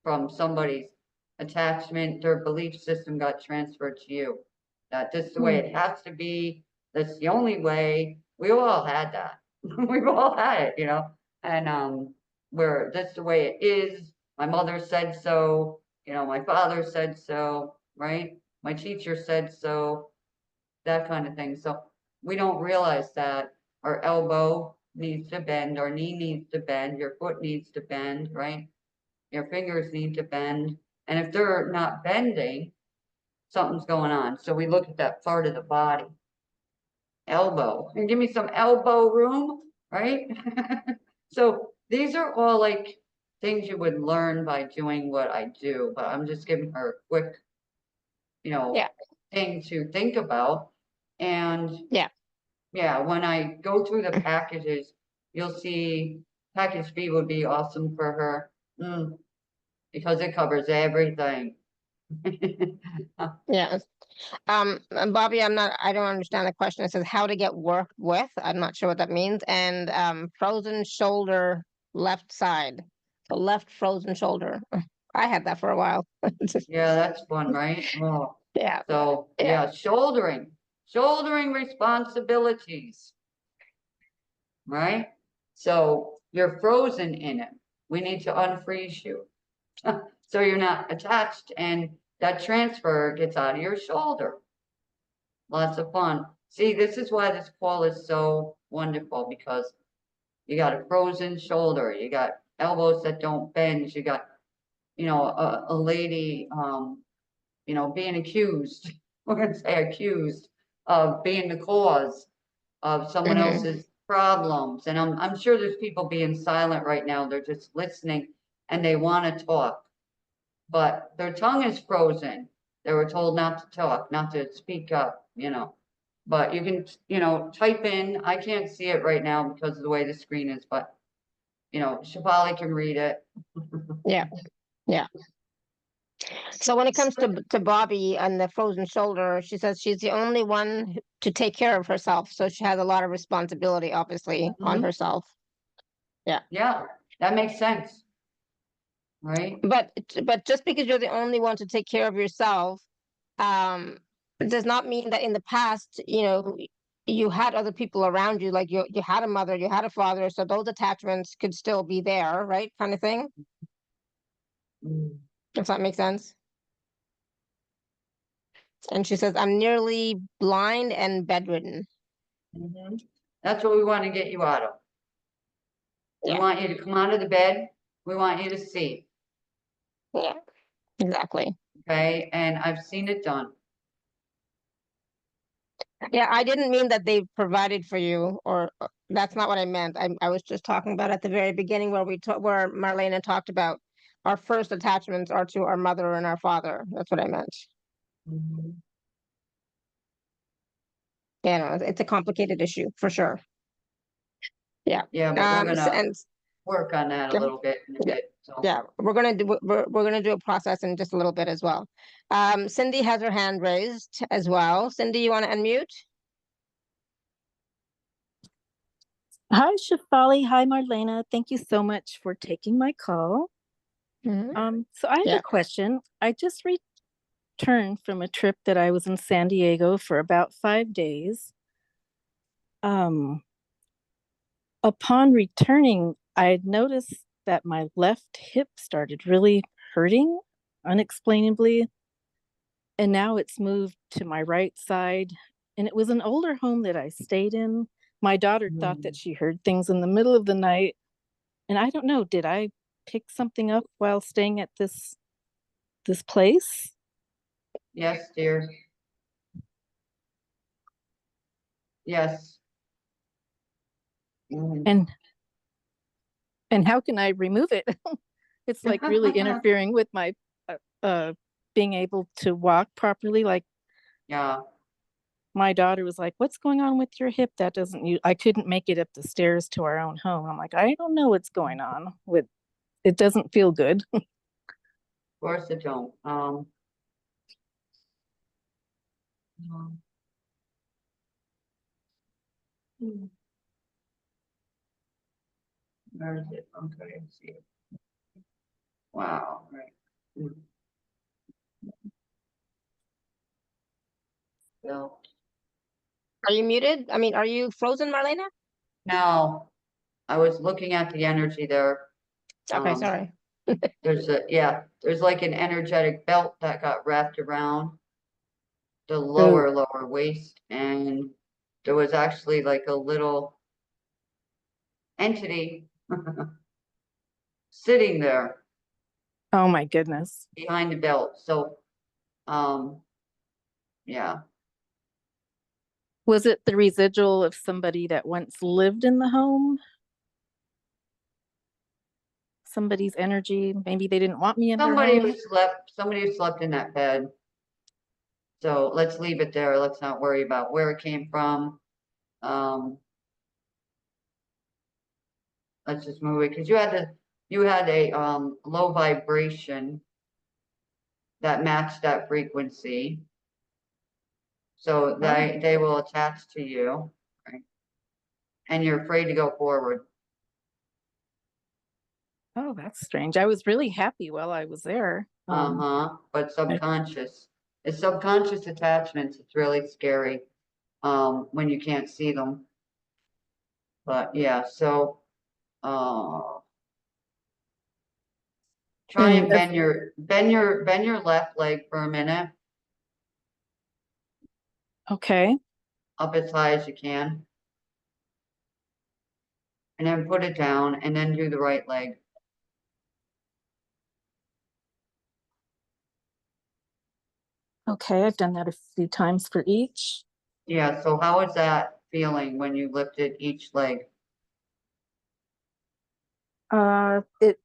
from somebody's attachment. Their belief system got transferred to you, that this is the way it has to be. That's the only way. We all had that. We've all had it, and where that's the way it is. My mother said so, my father said so, right? My teacher said so, that kind of thing. So we don't realize that our elbow needs to bend, our knee needs to bend, your foot needs to bend, right? Your fingers need to bend. And if they're not bending, something's going on. So we look at that part of the body. Elbow. And give me some elbow room, right? So these are all like things you would learn by doing what I do. But I'm just giving her a quick, thing to think about. And when I go through the packages, you'll see package B would be awesome for her. Because it covers everything. Yes. Bobby, I don't understand the question. It says how to get worked with. I'm not sure what that means. And frozen shoulder left side. The left frozen shoulder. I had that for a while. Yeah, that's fun, right? Oh. Yeah. So shouldering responsibilities, right? So you're frozen in it. We need to unfreeze you. So you're not attached, and that transfer gets out of your shoulder. Lots of fun. See, this is why this call is so wonderful, because you got a frozen shoulder, you got elbows that don't bend, you got, a lady, being accused, we're gonna say accused of being the cause of someone else's problems. And I'm sure there's people being silent right now. They're just listening and they want to talk, but their tongue is frozen. They were told not to talk, not to speak up, but you can, type in. I can't see it right now because of the way the screen is, but Shefali can read it. Yeah. So when it comes to Bobby and the frozen shoulder, she says she's the only one to take care of herself. So she has a lot of responsibility, obviously, on herself. Yeah, that makes sense. Right. But just because you're the only one to take care of yourself, does not mean that in the past, you had other people around you, like you had a mother, you had a father, so those attachments could still be there, right? Kind of thing. Does that make sense? And she says, I'm nearly blind and bedridden. That's what we want to get you out of. We want you to come out of the bed. We want you to see. Yeah, exactly. Okay, and I've seen it done. Yeah, I didn't mean that they provided for you, or that's not what I meant. I was just talking about at the very beginning where where Marlena talked about our first attachments are to our mother and our father. That's what I meant. Mhm. You know, it's a complicated issue for sure. Yeah. Yeah, but we're s- gonna and work on that a yeah, little bit in a yeah, bit. So yeah, we're gonna do a process in just a little bit as well. Cindy has her hand raised as well. Cindy, you want to unmute? Hi, Shefali. Hi, Marlena. Thank you so much for taking my call. So I have Yeah. a question. I just returned from a trip that I was in San Diego for about 5 days. Upon returning, I had noticed that my left hip started really hurting unexplainably, and now it's moved to my right side. And it was an older home that I stayed in. My daughter thought that she heard things in the middle of the night. And I don't know, did I pick something up while staying at this place? yes, dear. Yes. Mhm. And how can I remove it? It's like really interfering with my being able to walk properly. Like Yeah. my daughter was like, "What's going on with your hip? That doesn't you I couldn't make it up the stairs to our own home." I'm like, "I don't know what's going on with it, doesn't feel good." Of course it don't. Um, hmm, where is it? Okay, I see it. Wow, right. Hmm. So, Are you muted? I mean, are you frozen, Marlena? now I was looking at the energy there. Okay, sorry. There's like an energetic belt that got wrapped around the Oh, lower waist, and there was actually like a little entity sitting there oh my goodness. behind the belt. So, yeah, Was it the residual of somebody that once lived in the home? Somebody's energy? Maybe they didn't want me in their home. somebody who slept in that bed. So let's leave it there. Let's not worry about where it came from. Let's just move it because you had a low vibration that matched that frequency. So they will attach to you, right? And you're afraid to go forward. Oh, that's strange. I was really happy while I was there. But subconscious. It's subconscious attachments. It's really scary when you can't see them. But yeah, so try and And bend your left leg for a minute okay. up as high as you can. And then put it down and then do the right leg. Okay, I've done that a few times for each. Yeah, so how is that feeling when you lifted each leg? It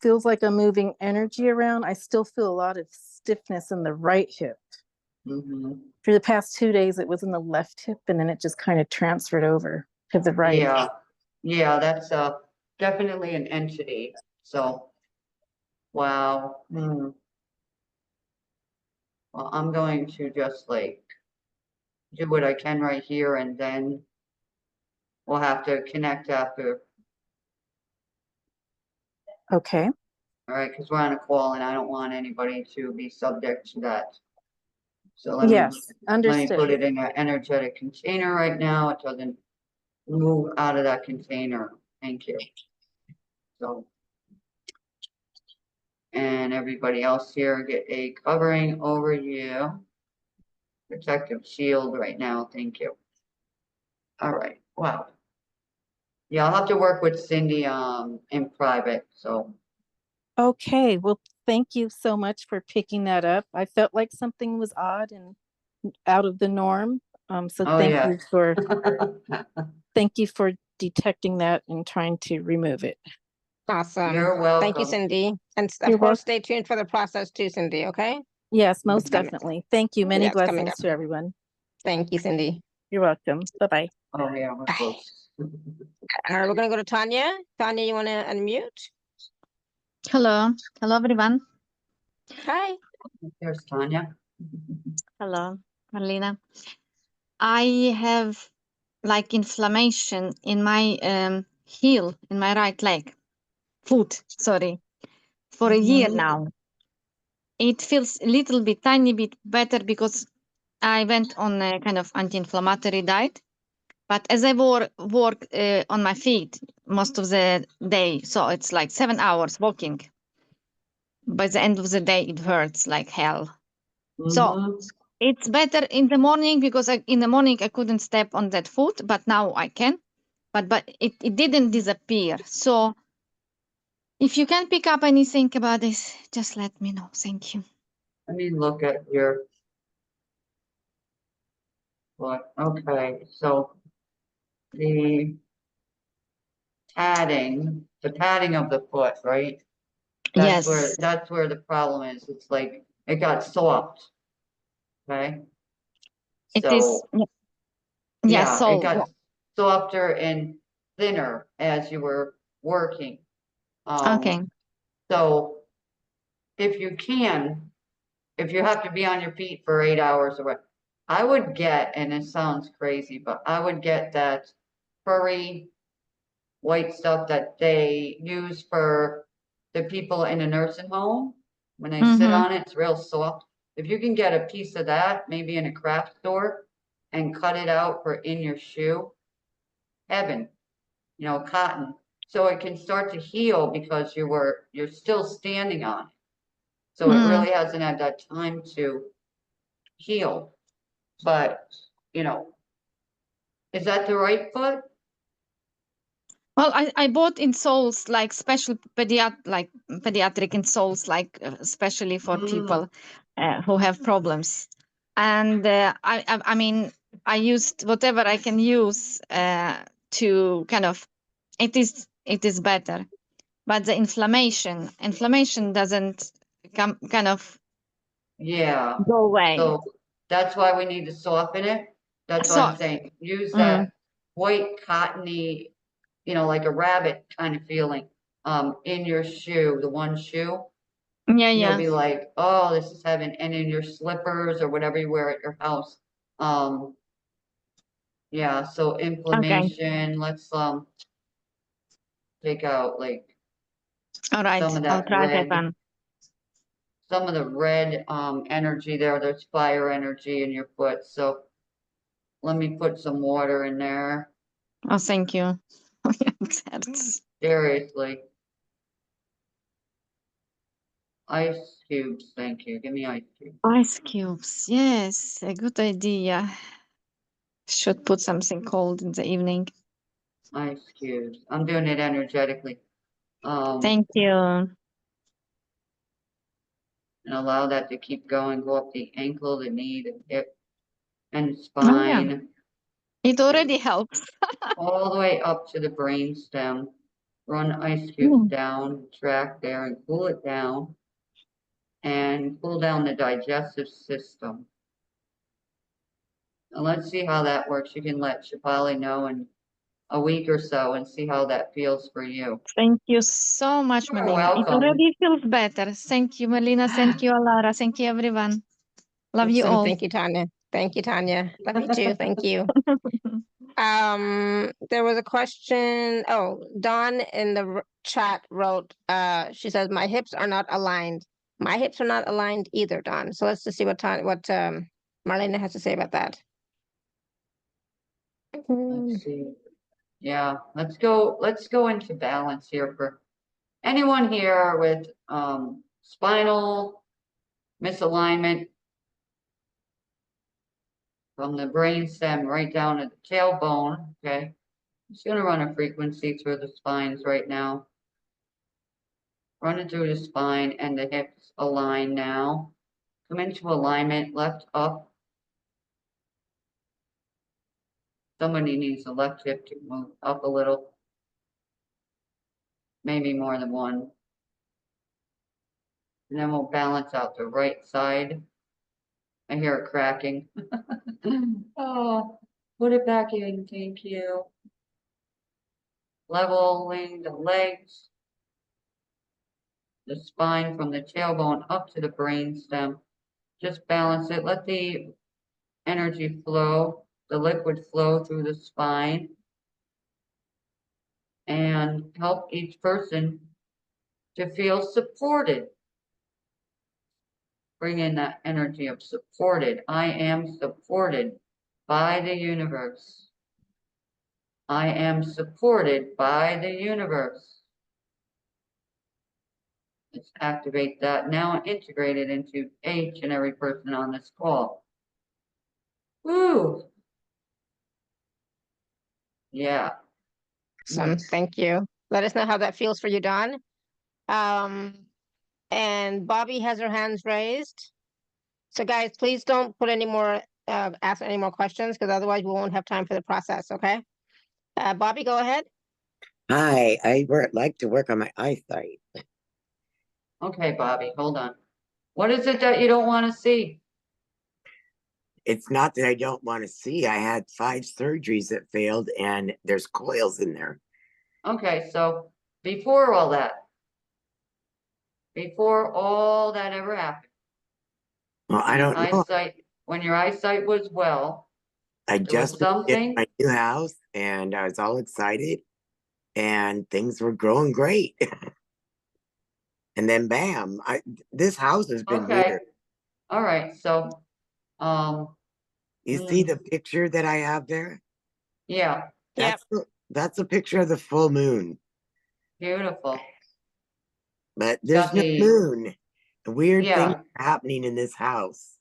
feels like I'm moving energy around. I still feel a lot of stiffness in the right hip. Mm-hmm. For the past 2 days, it was in the left hip, and then it just kind of transferred over to the right. Yeah, that's definitely an entity. So, wow. Well, I'm going to just like do what I can right here, and then we'll have to connect after. Okay. All right, because we're on a call and I don't want anybody to be subject to that. So let Yes, me understood. put it in an energetic container right now. It doesn't move out of that container. Thank you. So, and everybody else here, get a covering over you. Protective shield right now. Thank you. All right. Wow. Yeah, I'll have to work with Cindy in private. So, Okay, well, thank you so much for picking that up. I felt like something was odd and out of the norm. So oh thank yeah. you for thank you for detecting that and trying to remove it. Awesome. You're Thank you, welcome. Cindy. And of You're course, welcome. stay tuned for the process too, Cindy, okay? Yes, most It's coming. definitely. Thank you. Many Yeah, it's coming blessings up. to everyone. Thank you, Cindy. You're welcome. Bye-bye. Oh, yeah, we're Bye. close. All right, we're going to go to Tanya. Tanya, you want to unmute? Hello. Hello, everyone. Hi. There's Tanya. Hello, Marlena. I have like inflammation in my heel, in my right leg, foot, sorry, for a year now. It feels a little bit, tiny bit better because I went on a kind of anti-inflammatory diet. But as I work on my feet most of the day, so it's like 7 hours walking. By the end of the day, it hurts like hell. So it's better in the morning because in the morning I couldn't step on that foot, but now I can. But it didn't disappear. So if you can pick up anything about this, just let me know. Thank you. Let me look at your foot. Okay, so the padding of the foot, right? That's Yes, where the problem is. It's like it got soft. Okay. it is. So Yeah, yeah, it so got softer and thinner as you were working. okay. So if you have to be on your feet for 8 hours or what, I would get, and it sounds crazy, but I would get that furry white stuff that they use for the people in a nursing home. When they sit Mm-hmm. on it, it's real soft. If you can get a piece of that, maybe in a craft store, and cut it out for in your shoe, heaven, cotton. So it can start to heal because you're still standing on it. So it Mm. really hasn't had that time to heal. But, is that the right foot? Well, I bought insoles like special pediatric insoles, like especially for people who have problems. And I mean, I used whatever I can use to kind of. It is better, but the inflammation doesn't kind of Yeah. go away. So that's why we need to soften it. That's what I'm So saying. Use mm, that white cottony, like a rabbit kind of feeling, in your shoe, the one shoe. yeah, You'll yeah. be like, oh, this is heaven. And in your slippers or whatever you wear at your house. Yeah, so Okay, inflammation, let's take out like all some right. of I'll that try that red, one. some of the red energy there. There's fire energy in your foot. So let me put some water in there. Oh, thank you. It hurts. Seriously. Ice cubes, thank you. Give me ice cubes. Ice cubes. Yes, a good idea. Should put something cold in the evening. Ice cubes. I'm doing it energetically. Thank you. And allow that to keep going. Go up the ankle, the knee, the hip, and Oh, yeah. spine. It already helps. All the way up to the brain stem. Run ice cubes Mm. down, track there, and cool it down. And cool down the digestive system. And let's see how that works. You can let Shefali know in a week or so and see how that feels for you. Thank you so much, You're Marlena. It welcome. already feels better. Thank you, Marlena. Thank you, Alara. Thank you, everyone. Love you Awesome. all. Thank you, Tanya. Thank you, Tanya. Love you too. Thank you. There was a question. Oh, Dawn in the chat wrote, she says, my hips are not aligned. My hips are not aligned either, Dawn. So let's just see what Marlena has to say about that. Let's see. Yeah, let's go into balance here for anyone here with spinal misalignment from the brain stem right down to the tailbone. Okay. I'm just gonna run a frequency through the spines right now. Run it through the spine and the hips align now. Come into alignment, left up. Somebody needs the left hip to move up a little. maybe more than one. And then we'll balance out the right side. I hear it cracking. Oh, put it back in, thank you. Leveling the legs, the spine from the tailbone up to the brain stem. Just balance it, let the energy flow, the liquid flow through the spine, and help each person to feel supported. Bring in that energy of supported. I am supported by the universe. I am supported by the universe. Let's activate that now and integrate it into each and every person on this call. Woo! Yeah. Awesome. Thank you. Let us know how that feels for you, Dawn. And Bobby has her hands raised. So guys, please don't put any more, ask any more questions, because otherwise we won't have time for the process, okay? Bobby, go ahead. Hi, like to work on my eyesight. Okay, Bobby, hold on. What is it that you don't want to see? It's not that I don't want to see. I had 5 surgeries that failed, and there's coils in there. Okay, so before all that ever happened, Well, I don't know. when your eyesight was well, I there was just moved into something. my new house, and I was all excited, and things were growing great. And then, bam! This house has been Okay, weird. all right. So, You see the picture that I have there? yeah, That's a picture of the full moon. beautiful. But there's no Got moon. Weird Yeah. things are happening in this house.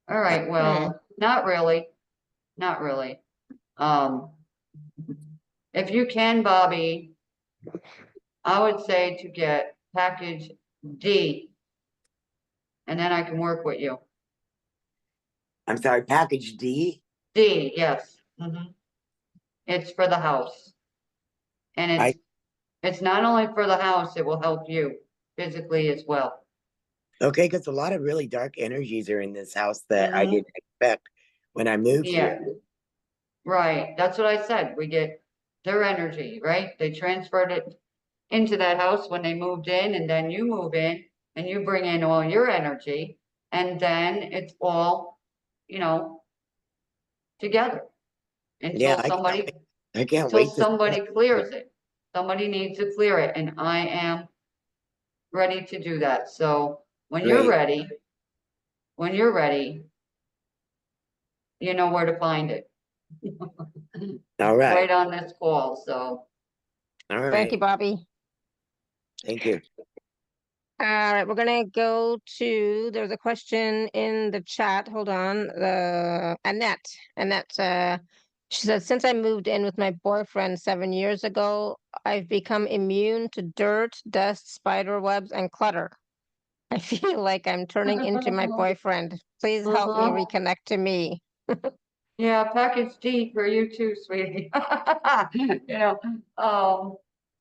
All right. Well, not really. Not really. If you can, Bobby, I would say to get package D, and then I can work with you. I'm sorry, package D? D, yes. It's for the house. And it's not only for the house, it will help you physically as well. Okay, because a lot of really dark energies are in this house that I didn't expect when I moved here. Right. That's what I said. We get their energy, right? They transferred it into that house when they moved in, and then you move in and you bring in all your energy, and then it's all, together until I can't wait. Somebody clears it. Somebody needs to clear it, and I am ready to do that. So when you're ready, you know where to find it. All right. Right on this call. So all right. Thank you, Bobby. Thank you. All right, we're gonna go to, there's a question in the chat. Hold on. Annette. She said, since I moved in with my boyfriend 7 years ago, I've become immune to dirt, dust, spider webs, and clutter. I feel like I'm turning into my boyfriend. Please help me reconnect to me. yeah, package D for you too, sweetie.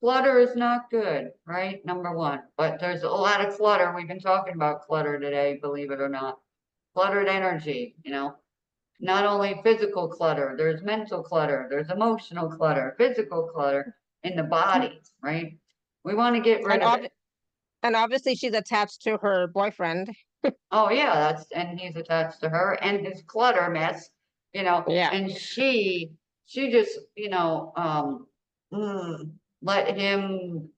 Clutter is not good, right? Number one, but there's a lot of clutter. We've been talking about clutter today, believe it or not. Cluttered energy, not only physical clutter, there's mental clutter, there's emotional clutter, physical clutter in the body, right? We want to get rid of it. And obviously she's attached to her boyfriend. Oh yeah, and he's attached to her and his clutter mess, Yeah. and she just, let him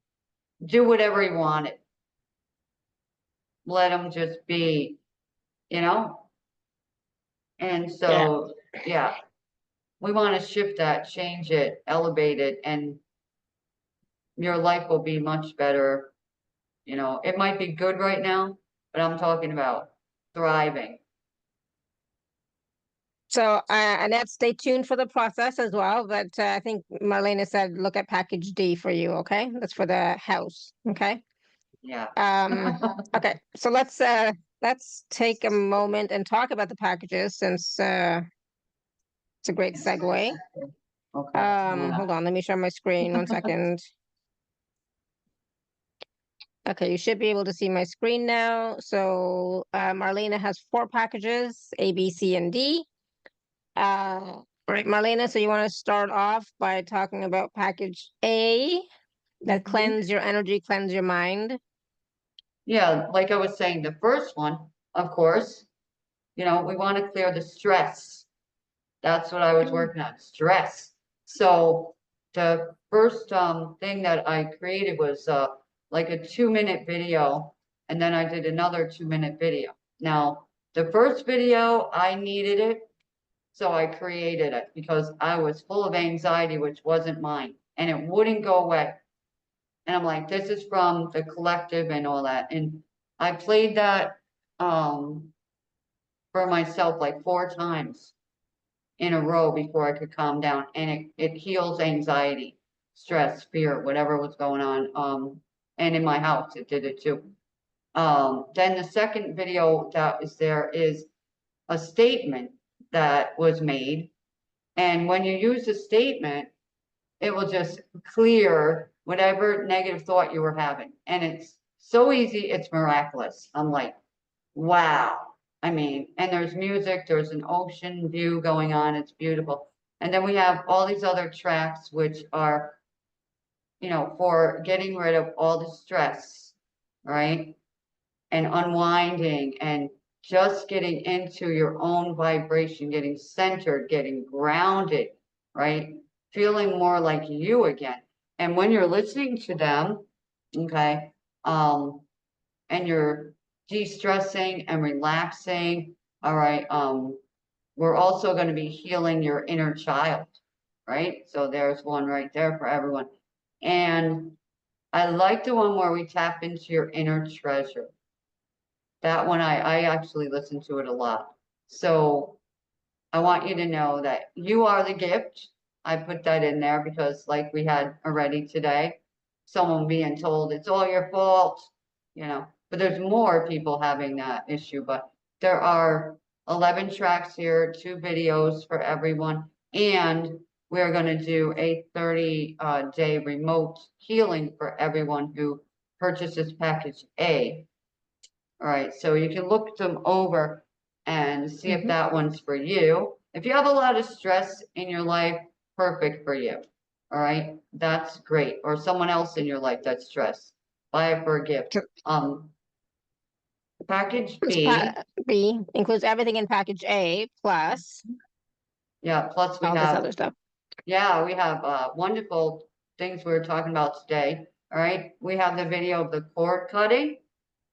do whatever he wanted. Let him just be, and so, yeah, we want to shift that, change it, elevate it, and your life will be much better. It might be good right now, but I'm talking about thriving. So, Annette, stay tuned for the process as well. But I think Marlena said, look at package D for you. Okay. That's for the house. Okay. Yeah. Okay. So let's take a moment and talk about the packages, since it's a great segue. Okay. Hold on. Let me share my screen 1 second. Okay, you should be able to see my screen now. So Marlena has 4 packages, A, B, C, and D. Right, Marlena, so you want to start off by talking about package A, that cleanse your energy, cleanse your mind. Yeah, like I was saying, the first one, of course, we want to clear the stress. That's what I was working on, stress. So the first thing that I created was like a 2-minute video, and then I did another 2-minute video. Now, the first video, I needed it, so I created it because I was full of anxiety, which wasn't mine, and it wouldn't go away. And I'm like, this is from the collective and all that. And I played that for myself like 4 times in a row before I could calm down. And it heals anxiety, stress, fear, whatever was going on. And in my house, it did it too. Then the second video that is there is a statement that was made. And when you use a statement, it will just clear whatever negative thought you were having. And it's so easy, it's miraculous. I'm like, wow. I mean, and there's music, there's an ocean view going on, it's beautiful. And then we have all these other tracks, which are, for getting rid of all the stress, right? And unwinding and just getting into your own vibration, getting centered, getting grounded, right? Feeling more like you again. And when you're listening to them, okay, and you're de-stressing and relaxing, all right, we're also going to be healing your inner child, right? So there's one right there for everyone. And I like the one where we tap into your inner treasure. That one, I actually listen to it a lot. So I want you to know that you are the gift. I put that in there because like we had already today, someone being told it's all your fault, but there's more people having that issue. But there are 11 tracks here, 2 videos for everyone. And we're going to do a 30-day remote healing for everyone who purchases package A. All right, so you can look them over and see if that one's for you. If you have a lot of stress in your life, perfect for you. All right, that's great. Or someone else in your life that's stressed, buy it for a gift. Package B. B includes everything in package A plus. Yeah, plus we all have this other stuff. Yeah, we have wonderful things we were talking about today. All right, we have the video of the cord cutting,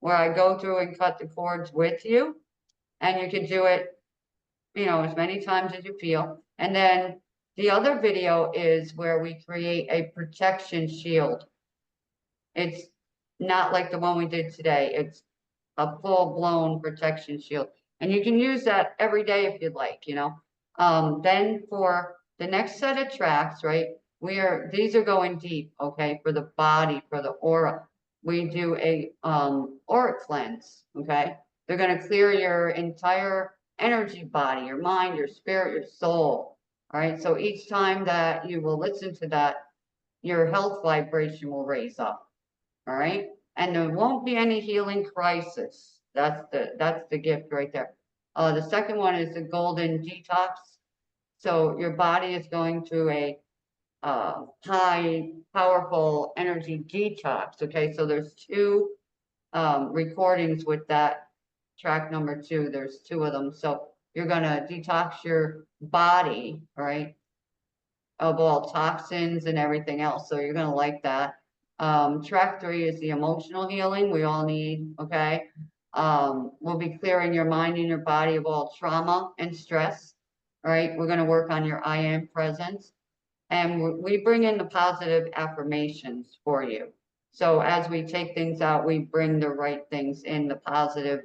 where I go through and cut the cords with you, and you can do it, as many times as you feel. And then the other video is where we create a protection shield. It's not like the one we did today. It's a full-blown protection shield. And you can use that every day if you'd like, Then for the next set of tracks, right, these are going deep, okay, for the body, for the aura. We do a aura cleanse, okay? They're going to clear your entire energy body, your mind, your spirit, your soul, all right? So each time that you will listen to that, your health vibration will raise up, all right? And there won't be any healing crisis. That's the gift right there. The second one is the golden detox. So your body is going through a high, powerful energy detox. Okay, so there's 2 recordings with that track number 2. There's 2 of them. So you're gonna detox your body, right, of all toxins and everything else. So you're gonna like that. Track 3 is the emotional healing we all need. Okay, we'll be clearing your mind and your body of all trauma and stress. All right, we're gonna work on your I am presence. And we bring in the positive affirmations for you. So as we take things out, we bring the right things in, the positive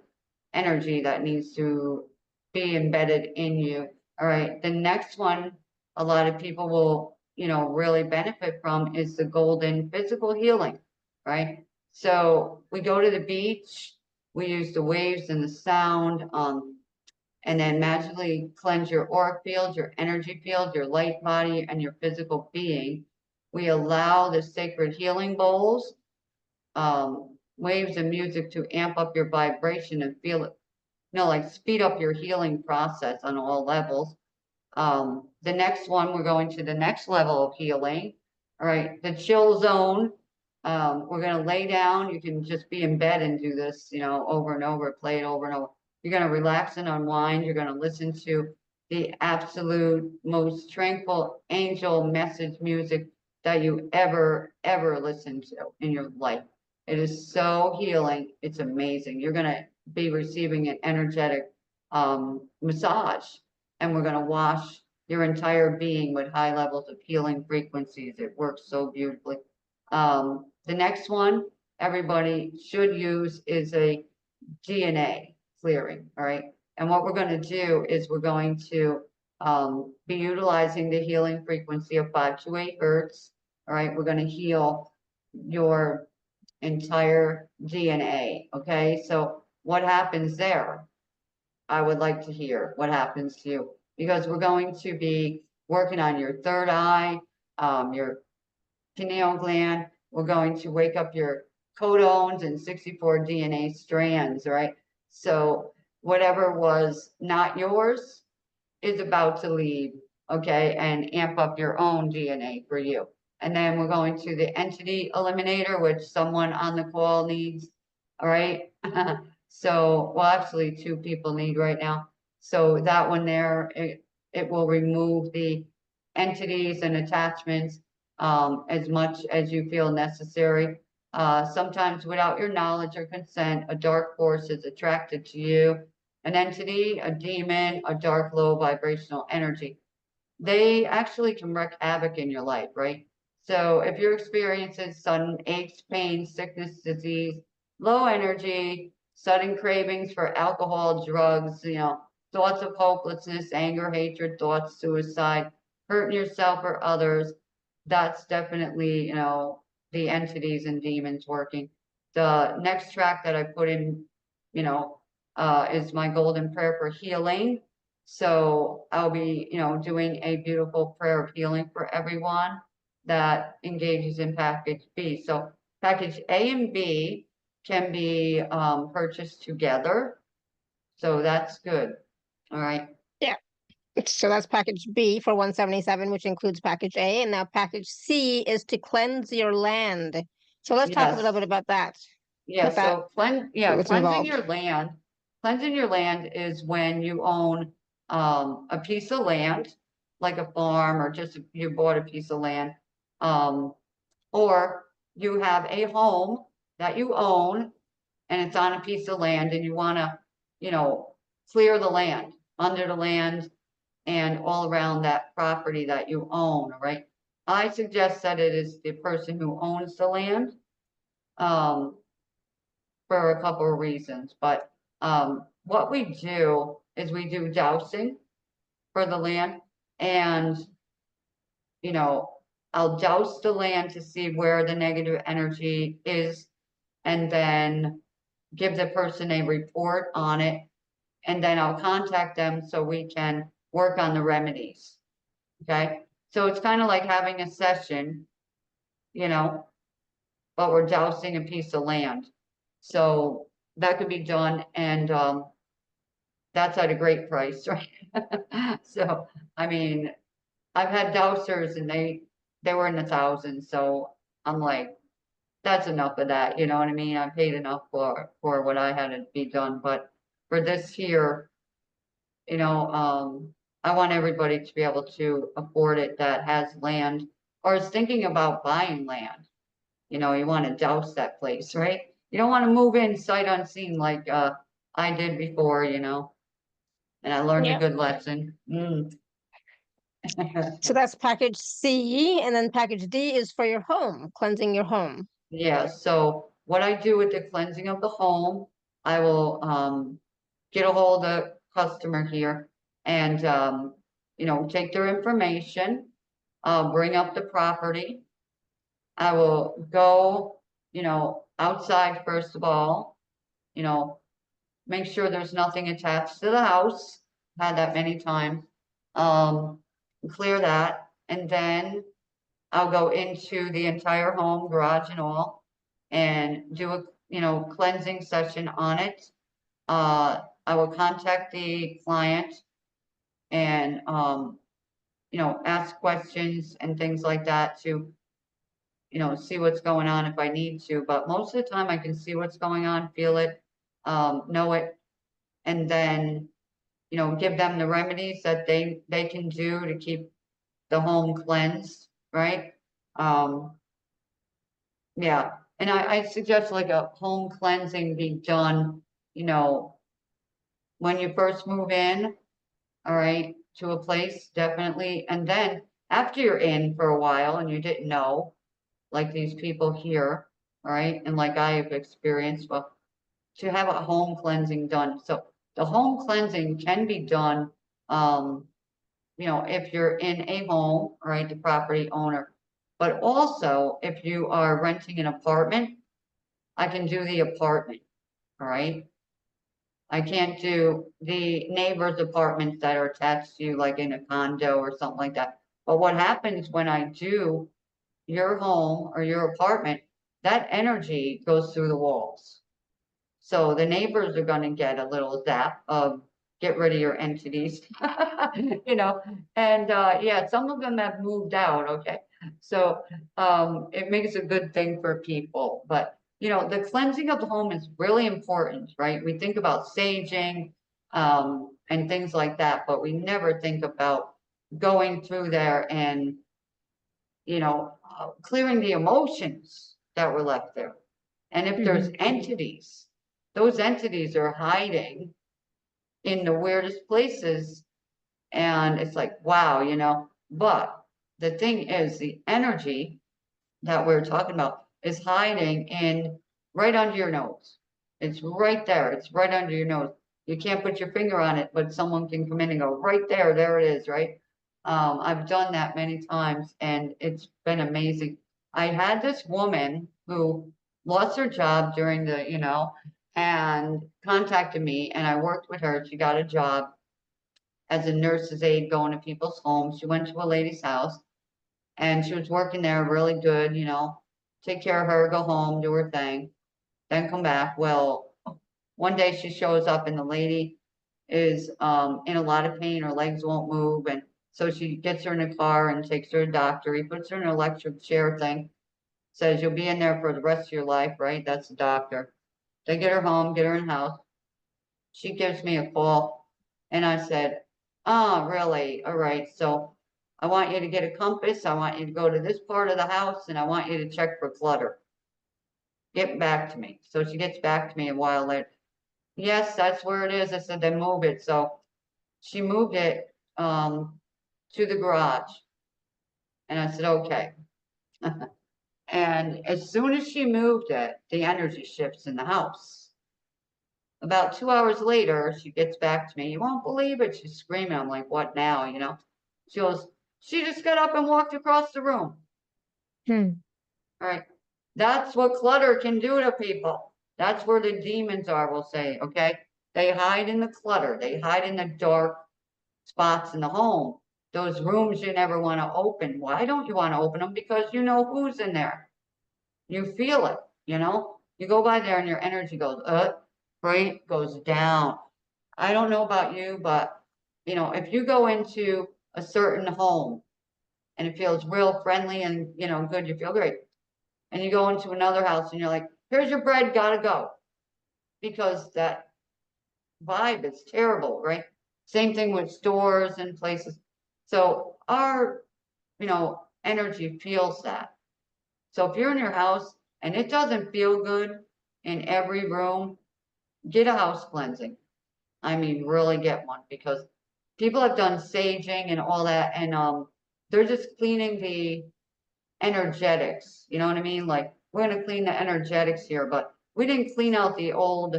energy that needs to be embedded in you. All right. The next one, a lot of people will, really benefit from is the golden physical healing, right? So we go to the beach, we use the waves and the sound, and then magically cleanse your aura field, your energy field, your light body, and your physical being. We allow the sacred healing bowls waves of music to amp up your vibration and feel it, like speed up your healing process on all levels. The next one, we're going to the next level of healing. All right, the chill zone. We're going to lay down. You can just be in bed and do this, over and over, play it over and over. You're going to relax and unwind. You're going to listen to the absolute most tranquil angel message music that you ever listen to in your life. It is so healing. It's amazing. You're going to be receiving an energetic massage, and we're going to wash your entire being with high levels of healing frequencies. It works so beautifully. The next one everybody should use is a DNA clearing. All right. And what we're going to do is we're going to be utilizing the healing frequency of 5 to 8 hertz. All right. We're going to heal your entire DNA. Okay. So what happens there? I would like to hear what happens to you, because we're going to be working on your third eye, your pineal gland. We're going to wake up your codons and 64 DNA strands, right? So whatever was not yours is about to leave, okay, and amp up your own DNA for you. And then we're going to the entity eliminator, which someone on the call needs, all right? So, well, actually 2 people need right now. So that one there, it will remove the entities and attachments as much as you feel necessary. Sometimes without your knowledge or consent, a dark force is attracted to you. An entity, a demon, a dark, low vibrational energy. They actually can wreak havoc in your life, right? So if you're experiencing sudden aches, pain, sickness, disease, low energy, sudden cravings for alcohol, drugs, thoughts of hopelessness, anger, hatred, thoughts, suicide, hurting yourself or others, that's definitely, the entities and demons working. The next track that I put in, is my golden prayer for healing. So I'll be, doing a beautiful prayer of healing for everyone that engages in package B. So package A and B can be purchased together. So that's good. All right. Yeah. So that's package B for 177, which includes package A. And now package C is to cleanse your land. So let's talk a little bit about that. Yeah, What that- so cleansing involved. your land. Cleansing your land is when you own a piece of land, like a farm, or just you bought a piece of land, or you have a home that you own and it's on a piece of land, and you want to, clear the land, under the land, and all around that property that you own, right? I suggest that it is the person who owns the land, for a couple of reasons. But what we do is we do dowsing for the land, and I'll douse the land to see where the negative energy is, and then give the person a report on it, and then I'll contact them so we can work on the remedies. Okay, so it's kind of like having a session, but we're dousing a piece of land. So that could be done, and that's at a great price, right? So, I mean, I've had dowsers and they were in the thousands, so I'm like, that's enough of that, you know what I mean? I paid enough for what I had to be done, but for this here, I want everybody to be able to afford it that has land or is thinking about buying land. You want to douse that place, right? You don't want to move in sight unseen like I did before, and I learned a good lesson. So that's package C, and then package D is for your home, cleansing your home. Yeah, so what I do with the cleansing of the home, I will get a hold of the customer here and take their information, bring up the property. I will go, outside first of all, make sure there's nothing attached to the house. Had that many times. Clear that, and then I'll go into the entire home, garage and all, and do cleansing session on it. I will contact the client and, ask questions and things like that to, see what's going on if I need to. But most of the time I can see what's going on, feel it, know it, and then, give them the remedies that they can do to keep the home cleansed, right? Yeah. And I suggest like a home cleansing be done, when you first move in, all right, to a place, definitely. And then after you're in for a while and you didn't know, like these people here, all right, and like I have experienced, well, to have a home cleansing done. So the home cleansing can be done, if you're in a home, right, the property owner. But also, if you are renting an apartment, I can do the apartment, all right? I can't do the neighbor's apartments that are attached to you, like in a condo or something like that. But what happens when I do your home or your apartment, that energy goes through the walls. So the neighbors are going to get a little zap of get rid of your entities, and yeah, some of them have moved out. Okay. So it makes a good thing for people, but the cleansing of the home is really important, right? We think about saging and things like that, but we never think about going through there and, clearing the emotions that were left there. And if there's entities, those entities are hiding in the weirdest places. And it's like, wow, but the thing is, the energy that we're talking about is hiding in right under your nose. It's right there. It's right under your nose. You can't put your finger on it, but someone can come in and go right there it is, right? I've done that many times and it's been amazing. I had this woman who lost her job during the, and contacted me, and I worked with her. She got a job as a nurse's aide going to people's homes. She went to a lady's house and she was working there really good, take care of her, go home, do her thing, then come back. Well, one day she shows up and the lady is in a lot of pain. Her legs won't move. And so she gets her in a car and takes her to a doctor. He puts her in an electric chair thing, says you'll be in there for the rest of your life, right? That's the doctor. They get her home, get her in the house. She gives me a call and I said, oh, really? All right. So I want you to get a compass. I want you to go to this part of the house and I want you to check for clutter. Get back to me. So she gets back to me a while later. Yes, that's where it is. I said, then move it. So she moved it to the garage. And I said, okay. And as soon as she moved it, the energy shifts in the house. About 2 hours later, she gets back to me. You won't believe it. She's screaming. I'm like, what now? She goes, she just got up and walked across the room. All right. That's what clutter can do to people. That's where the demons are, we'll say, okay? They hide in the clutter. They hide in the dark spots in the home. Those rooms you never want to open. Why don't you want to open them? Because you know who's in there. You feel it, You go by there and your energy goes up, right? Goes down. I don't know about you, but, if you go into a certain home and it feels real friendly and, good, you feel great. And you go into another house and you're like, here's your bread, gotta go. Because that vibe is terrible, right? Same thing with stores and places. So our, energy feels that. So if you're in your house and it doesn't feel good in every room, get a house cleansing. I mean, really get one, because people have done saging and all that, and they're just cleaning the energetics. You know what I mean? Like, we're going to clean the energetics here, but we didn't clean out the old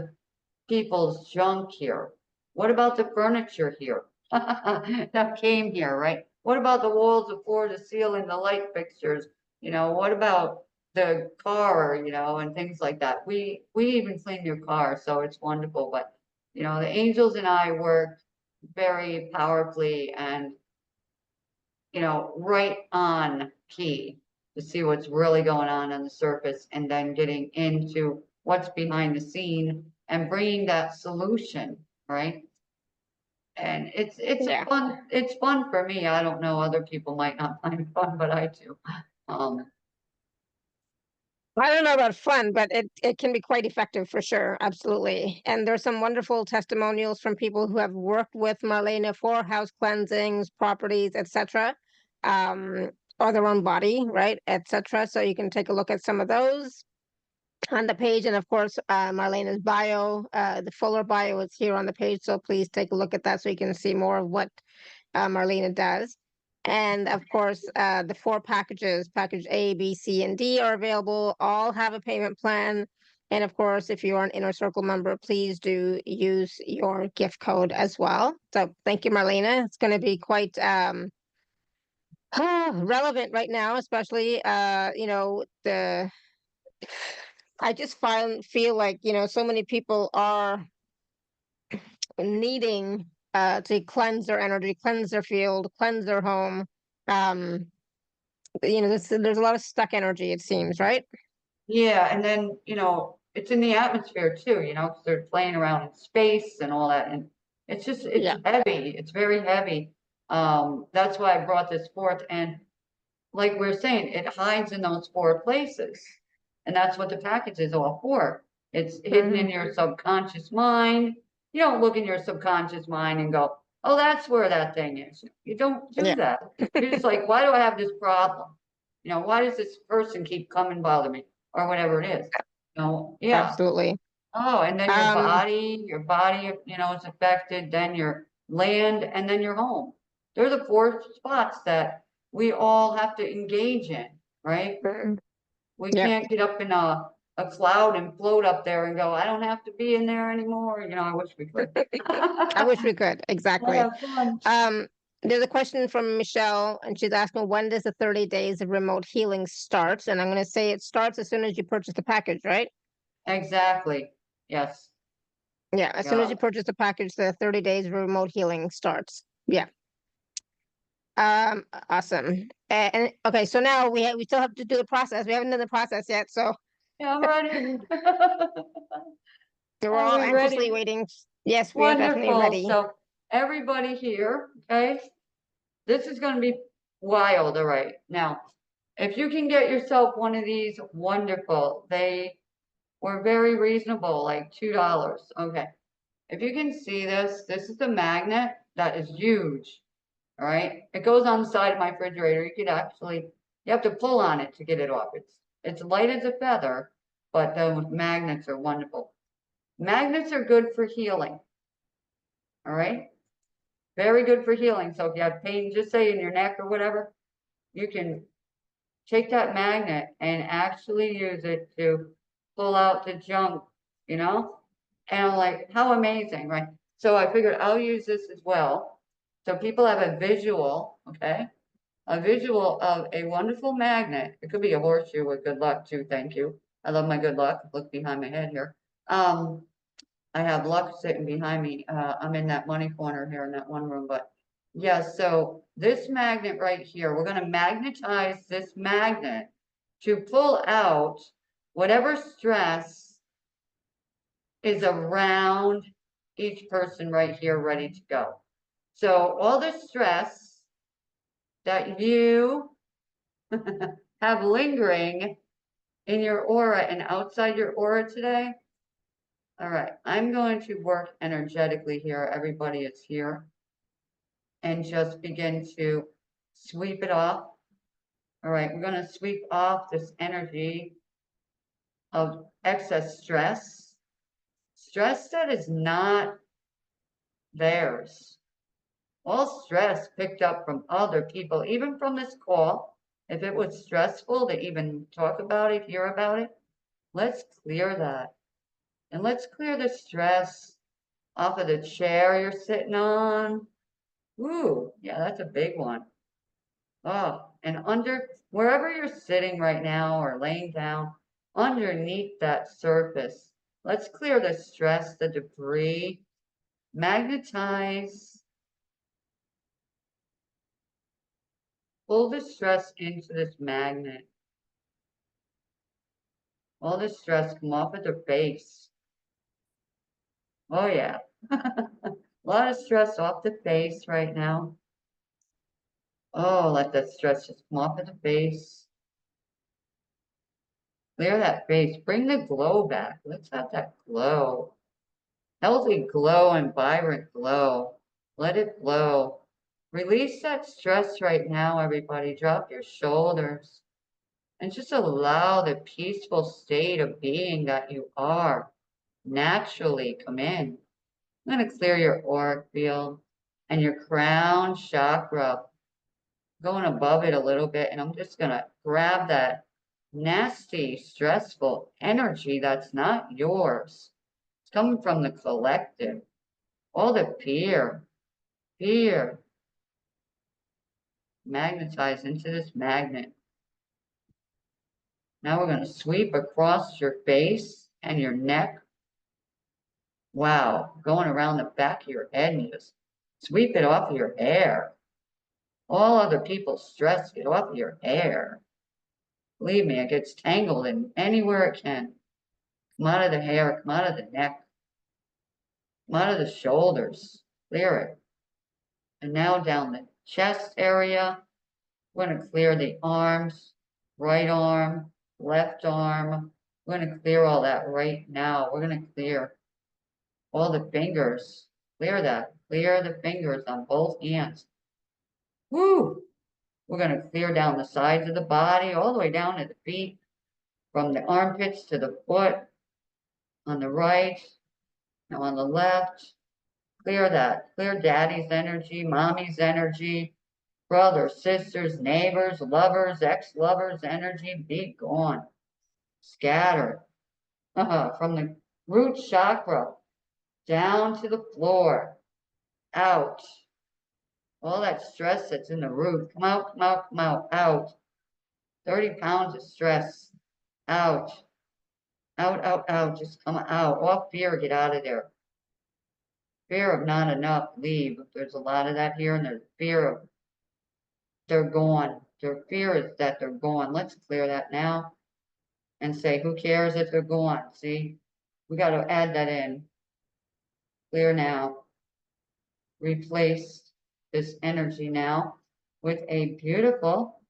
people's junk here. What about the furniture here that came here, right? What about the walls, the floor, the ceiling, the light fixtures? What about the car, and things like that? We even clean your car, so it's wonderful. But the angels and I work very powerfully and right on key to see what's really going on the surface, and then getting into what's behind the scene and bringing that solution, right? And it's Yeah. fun. It's fun for me. I don't know, other people might not find it fun, but I do. I don't know about fun, but it can be quite effective for sure. Absolutely. And there's some wonderful testimonials from people who have worked with Marlena for house cleansings, properties, etc. Or their own body, right, etc. So you can take a look at some of those on the page. And of course, Marlena's bio, the fuller bio is here on the page. So please take a look at that so you can see more of what Marlena does. And of course, the 4 packages, package A, B, C, and D are available. All have a payment plan. And of course, if you are an Inner Circle member, please do use your gift code as well. So thank you, Marlena. It's going to be quite relevant right now, especially, I just feel like, so many people are needing to cleanse their energy, cleanse their field, cleanse their home. There's a lot of stuck energy, it seems, right? Yeah, and then, it's in the atmosphere too, because they're playing around in space and all that, and it's Yeah. heavy. It's very heavy. That's why I brought this forth, and like we're saying, it hides in those 4 places, and that's what the package is all for. It's hidden in your subconscious mind. You don't look in your subconscious mind and go, "Oh, that's where that thing is." You don't do Yeah. that. You're just like, "Why do I have this problem? Why does this person keep coming bother me?" Or whatever it is. Yeah. Absolutely. Oh, and then your body, is affected, then your land, and then your home. They're the 4 spots that we all have to engage in, right? We Yeah. can't get up in a cloud and float up there and go, "I don't have to be in there anymore." I wish we could. I wish we could. Exactly. Yeah, fun. There's a question from Michelle, and she's asking, when does the 30 days of remote healing start? And I'm going to say it starts as soon as you purchase the package, right? Exactly. Yes. Yeah, as soon as you purchase the package, the 30 days of remote healing starts. Yeah. Awesome. And okay, so now we still have to do the process. We haven't done the process yet, so Yeah, I'm ready. we're Are all we anxiously ready? waiting. Yes, we are definitely Wonderful. ready. So everybody here, okay, this is going to be wild. All right. Now, if you can get yourself one of these, wonderful. They were very reasonable, like $2. Okay. If you can see this is the magnet that is huge. All right. It goes on the side of my refrigerator. You have to pull on it to get it off. It's light as a feather, but the magnets are wonderful. Magnets are good for healing. All right. Very good for healing. So if you have pain, just say in your neck or whatever, you can take that magnet and actually use it to pull out the junk, And I'm like, how amazing, right? So I figured I'll use this as well. So people have a visual, okay? A visual of a wonderful magnet. It could be a horseshoe with good luck too, thank you. I love my good luck. Look behind my head here. I have luck sitting behind me. I'm in that money corner here in that one room, but yeah, so this magnet right here, we're going to magnetize this magnet to pull out whatever stress is around each person right here ready to go. So all the stress that you have lingering in your aura and outside your aura today. All right, I'm going to work energetically here. Everybody is here. And just begin to sweep it off. All right, we're going to sweep off this energy of excess stress. Stress that is not theirs. All stress picked up from other people, even from this call. If it was stressful to even talk about it, hear about it, let's clear that. And let's clear the stress off of the chair you're sitting on. Ooh, yeah, that's a big one. Oh, and under wherever you're sitting right now or laying down, underneath that surface, let's clear the stress, the debris, magnetize, pull the stress into this magnet. All the stress come off of their face. Oh yeah. A lot of stress off the face right now. Oh, let that stress just come off of the face. Clear that face. Bring the glow back. Let's have that glow. Healthy glow and vibrant glow. Let it glow. Release that stress right now, everybody. Drop your shoulders. And just allow the peaceful state of being that you are naturally come in. I'm going to clear your auric field and your crown chakra. Going above it a little bit, and I'm just going to grab that nasty, stressful energy that's not yours. It's coming from the collective. All the fear. Magnetize into this magnet. Now we're going to sweep across your face and your neck. Wow, going around the back of your head and just sweep it off of your hair. All other people's stress, get off of your hair. Believe me, it gets tangled in anywhere it can. Come out of the hair, come out of the neck, come out of the shoulders. Clear it. And now down the chest area, we're going to clear the arms, right arm, left arm. We're going to clear all that right now. We're going to clear all the fingers. Clear that. Clear the fingers on both hands. Woo! We're going to clear down the sides of the body, all the way down to the feet, from the armpits to the foot, on the right, now on the left. Clear that. Clear daddy's energy, mommy's energy, brothers, sisters, neighbors, lovers, ex-lovers' energy, be gone. Scattered. From the root chakra down to the floor. Out. All that stress that's in the root. Come out, come out, come out, out. 30 pounds of stress. Out. Out, out, out. Just come out. All fear, get out of there. Fear of not enough, leave. There's a lot of that here, and there's fear of they're gone. Their fear is that they're gone. Let's clear that now and say, who cares if they're gone? See, we got to add that in. Clear now. Replace this energy now with a beautiful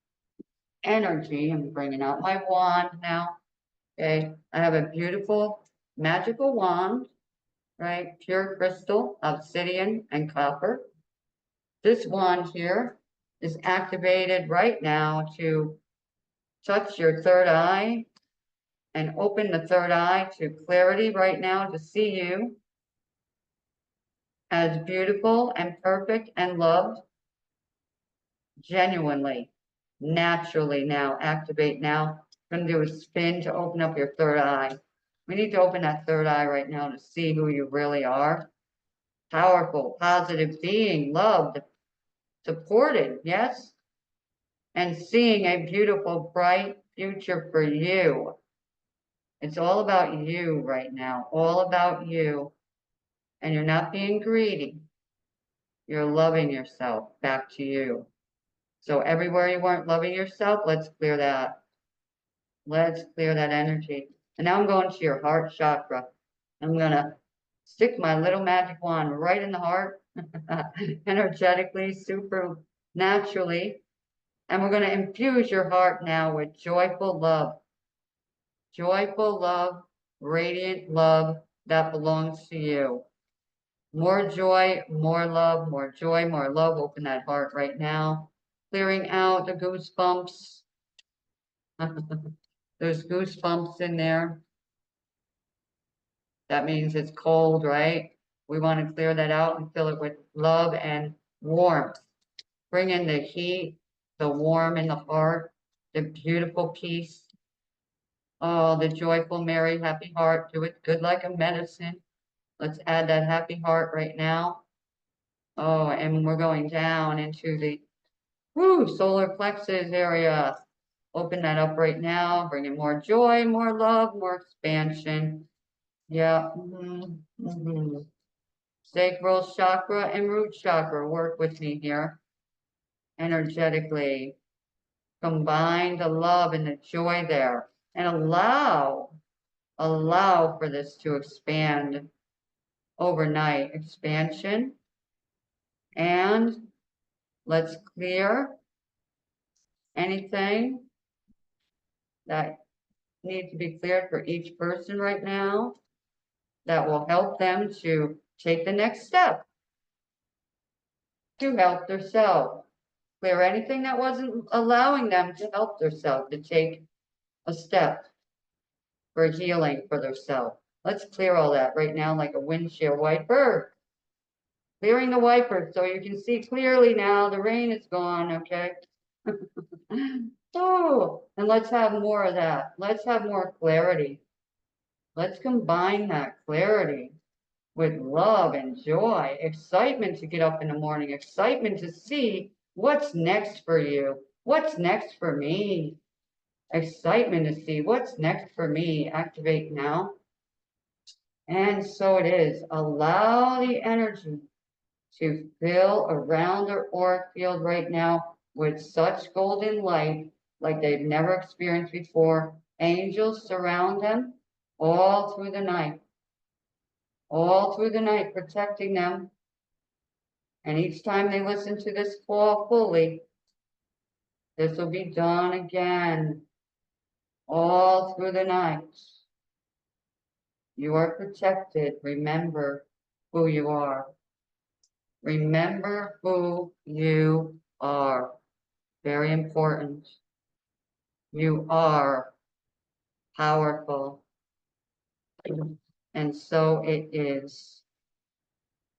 energy. I'm bringing out my wand now. Okay, I have a beautiful magical wand, right? Pure crystal, obsidian, and copper. This wand here is activated right now to touch your third eye and open the third eye to clarity right now to see you as beautiful and perfect and loved. Genuinely, naturally now, activate now. I'm going to do a spin to open up your third eye. We need to open that third eye right now to see who you really are. Powerful, positive being, loved, supported, yes? And seeing a beautiful, bright future for you. It's all about you right now, all about you. And you're not being greedy. You're loving yourself back to you. So everywhere you weren't loving yourself, let's clear that. Let's clear that energy. And now I'm going to your heart chakra. I'm going to stick my little magic wand right in the heart, energetically, super naturally. And we're going to infuse your heart now with joyful love. Joyful love, radiant love that belongs to you. More joy, more love, more joy, more love. Open that heart right now. Clearing out the goosebumps. There's goosebumps in there. That means it's cold, right? We want to clear that out and fill it with love and warmth. Bring in the heat, the warm in the heart, the beautiful peace. Oh, the joyful, merry, happy heart. Do it good like a medicine. Let's add that happy heart right now. Oh, and we're going down into the solar plexus area. Open that up right now. Bring in more joy, more love, more expansion. Yeah. Sacral chakra and root chakra. Work with me here. Energetically. Combine the love and the joy there. And allow allow for this to expand overnight. Expansion. And let's clear anything that needs to be cleared for each person right now that will help them to take the next step to help themselves. Clear anything that wasn't allowing them to help themselves, to take a step for healing for themselves. Let's clear all that right now like a windshield wiper. Clearing the wipers so you can see clearly now. The rain is gone, okay? Oh, and let's have more of that. Let's have more clarity. Let's combine that clarity with love and joy, excitement to get up in the morning, excitement to see what's next for you, what's next for me, excitement to see what's next for me. Activate now. And so it is. Allow the energy to fill around their auric field right now with such golden light like they've never experienced before. Angels surround them all through the night, protecting them. And each time they listen to this call fully, this will be done again, all through the night. You are protected. Remember who you are. Remember who you are. Very important. You are powerful. And so it is.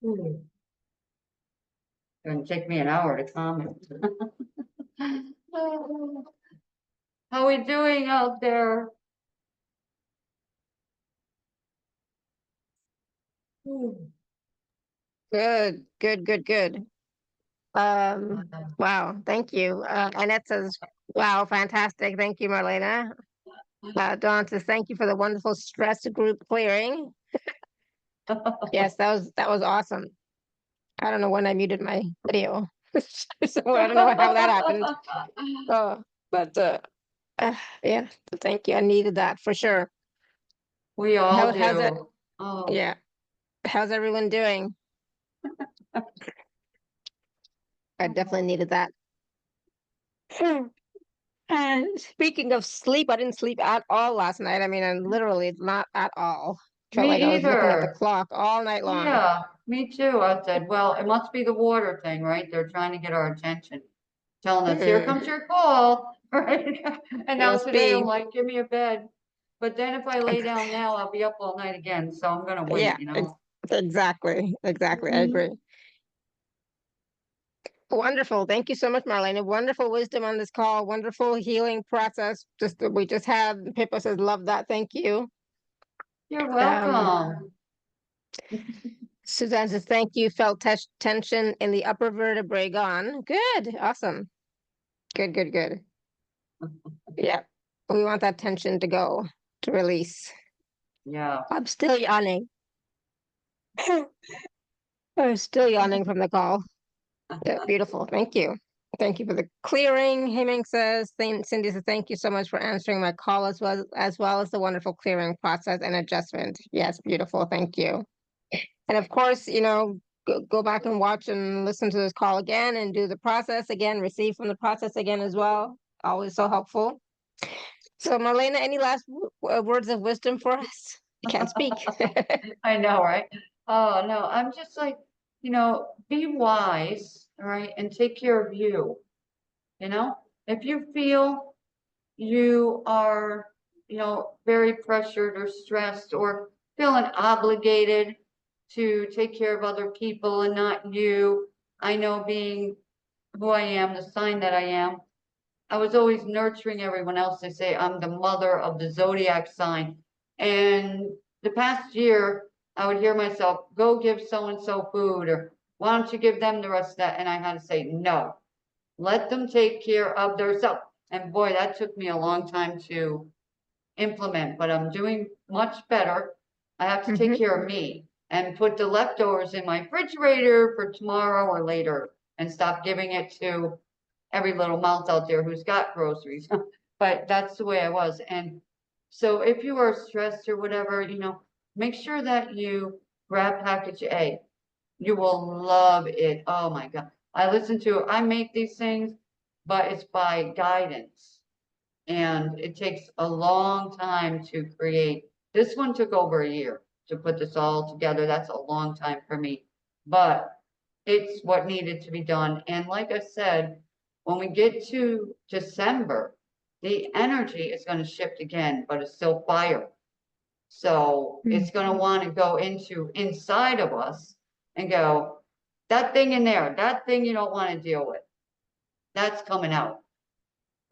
It's going to take me an hour to comment. How are we doing out there? Good, good, good, good. Wow, thank you. Annette says, wow, fantastic. Thank you, Marlena. Dawn says, thank you for the wonderful stress group clearing. Yes, that was awesome. I don't know when I muted my video. So I don't know how that happened. But yeah, thank you. I needed that for sure. We all How's it? do. Oh. Yeah. How's everyone doing? I definitely needed that. And speaking of sleep, I didn't sleep at all last night. I mean, and literally not at all. Felt like I Me was looking at the either. clock all night long. Yeah, me too. I said, well, it must be the water thing, right? They're trying to get our attention. Telling us, here comes your call, right? And now Must today I'm be. like, give me a bed. But then if I lay down now, I'll be up all night again. So I'm gonna wait, Yeah, you know? exactly. Exactly. I Mhm. agree. Wonderful. Thank you so much, Marlene. Wonderful wisdom on this call. Wonderful healing process. Just we just had. Pippa says, love that. Thank you. You're welcome. Suzanne says, thank you. Felt tension in the upper vertebrae gone. Good. Awesome. Good, good, good. Yeah. We want that tension to go, to release. Yeah. I'm still yawning. I'm still yawning from the call. Yeah, beautiful. Thank you. Thank you for the clearing. Heming says, Cindy says, thank you so much for answering my call as well as the wonderful clearing process and adjustment. Yes, beautiful. Thank you. And of course, go back and watch and listen to this call again and do the process again, receive from the process again as well. Always so helpful. So Marlena, any last words of wisdom for us? I can't speak. I know, right? Oh, no, I'm just like, be wise, all right, and take care of you. If you feel you are, very pressured or stressed or feeling obligated to take care of other people and not you, I know being who I am, the sign that I am, I was always nurturing everyone else. They say I'm the mother of the zodiac sign. And the past year, I would hear myself, go give so-and-so food, or why don't you give them the rest of that? And I had to say, no, let them take care of themselves. And boy, that took me a long time to implement, but I'm doing much better. I have to take care of me and put the leftovers in my refrigerator for tomorrow or later and stop giving it to every little mouth out there who's got groceries. But that's the way I was. And So if you are stressed or whatever, make sure that you grab package A. You will love it. Oh my God. I make these things, but it's by guidance. And it takes a long time to create. This one took over a year to put this all together. That's a long time for me, but it's what needed to be done. And like I said, when we get to December, the energy is going to shift again, but it's still fire. So it's going to want to go inside of us and go, that thing in there, that thing you don't want to deal with, that's coming out.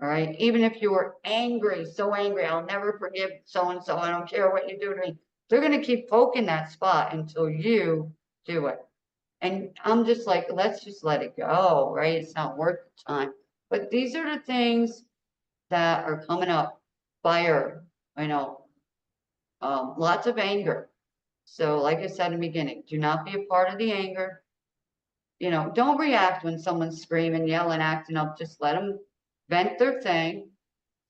All right. Even if you were angry, so angry, I'll never forgive so-and-so. I don't care what you do to me. They're going to keep poking that spot until you do it. And I'm just like, let's just let it go, right? It's not worth the time. But these are the things that are coming up. Fire, lots of anger. So like I said in the beginning, do not be a part of the anger. Don't react when someone's screaming, yelling, acting up. Just let them vent their thing,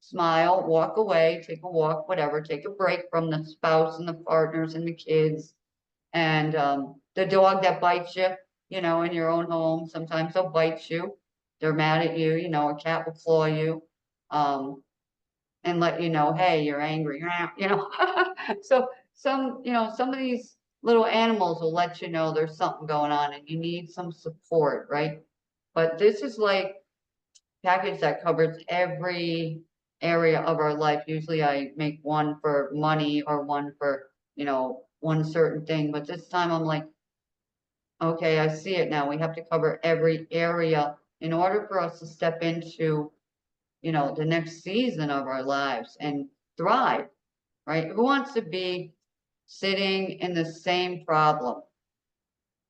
smile, walk away, take a walk, whatever, take a break from the spouse and the partners and the kids. And the dog that bites you, in your own home, sometimes they'll bite you. They're mad at you, a cat will claw you and let you know, hey, you're angry, So some of these little animals will let you know there's something going on and you need some support, right? But this is like package that covers every area of our life. Usually I make one for money or one for, one certain thing, but this time I'm like, okay, I see it now. We have to cover every area in order for us to step into, the next season of our lives and thrive, right? Who wants to be sitting in the same problem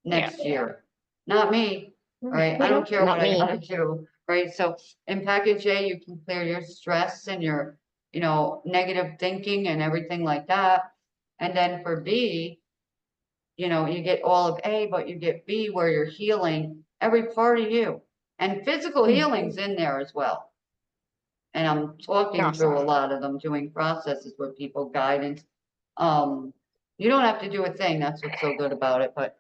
next year? Not me, right? I don't care Not what I me. gotta do, right? So in package A, you can clear your stress and your, negative thinking and everything like that. And then for B, you get all of A, but you get B where you're healing every part of you. And physical healing's in there as well. And I'm talking through a lot of them, doing processes with people, guidance. You don't have to do a thing. That's what's so good about it. But,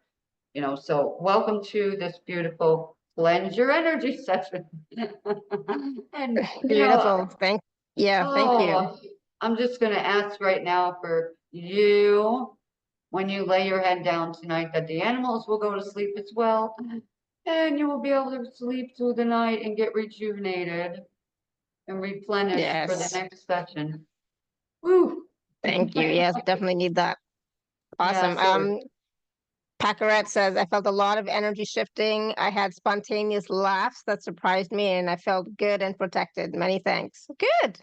so welcome to this beautiful cleanse your energy session. And, Beautiful. Thank you. I'm just going to ask right now for you, when you lay your head down tonight, that the animals will go to sleep as well. And you will be able to sleep through the night and get rejuvenated and replenished for the next session. Woo! Thank you. Yes, definitely need that. Awesome. Yeah, Packerette says, I felt a lot of energy shifting. I had spontaneous laughs that surprised me and I felt good and protected. Many thanks. Good.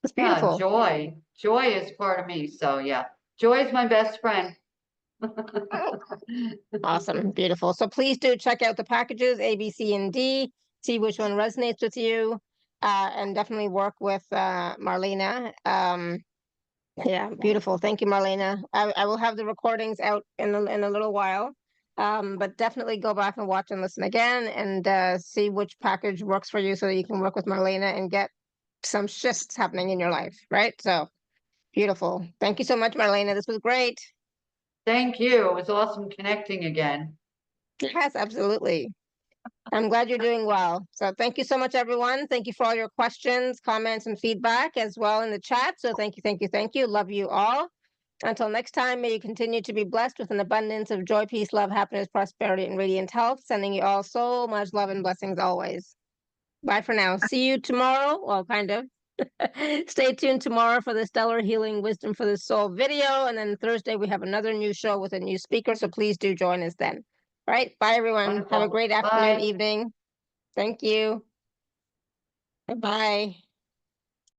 It's beautiful. Yeah, joy is part of me. So yeah, joy is my best friend. Awesome. Beautiful. So please do check out the packages A, B, C, and D. See which one resonates with you. And definitely work with Marlena. Yeah, beautiful. Thank you, Marlena. I will have the recordings out in a little while. But definitely go back and watch and listen again and see which package works for you so that you can work with Marlena and get some shifts happening in your life, right? So beautiful. Thank you so much, Marlena. This was great. Thank you. It was awesome connecting again. Yes, absolutely. I'm glad you're doing well. So thank you so much, everyone. Thank you for all your questions, comments, and feedback as well in the chat. So thank you, thank you, thank you. Love you all. Until next time, may you continue to be blessed with an abundance of joy, peace, love, happiness, prosperity, and radiant health. Sending you all so much love and blessings always. Bye for now. See you tomorrow. Well, kind of. Stay tuned tomorrow for the Stellar Healing Wisdom for the Soul video. And then Thursday, we have another new show with a new speaker. So please do join us then. All right. Bye, everyone. Wonderful. Have a great afternoon, Bye. evening. Thank you. Bye-bye.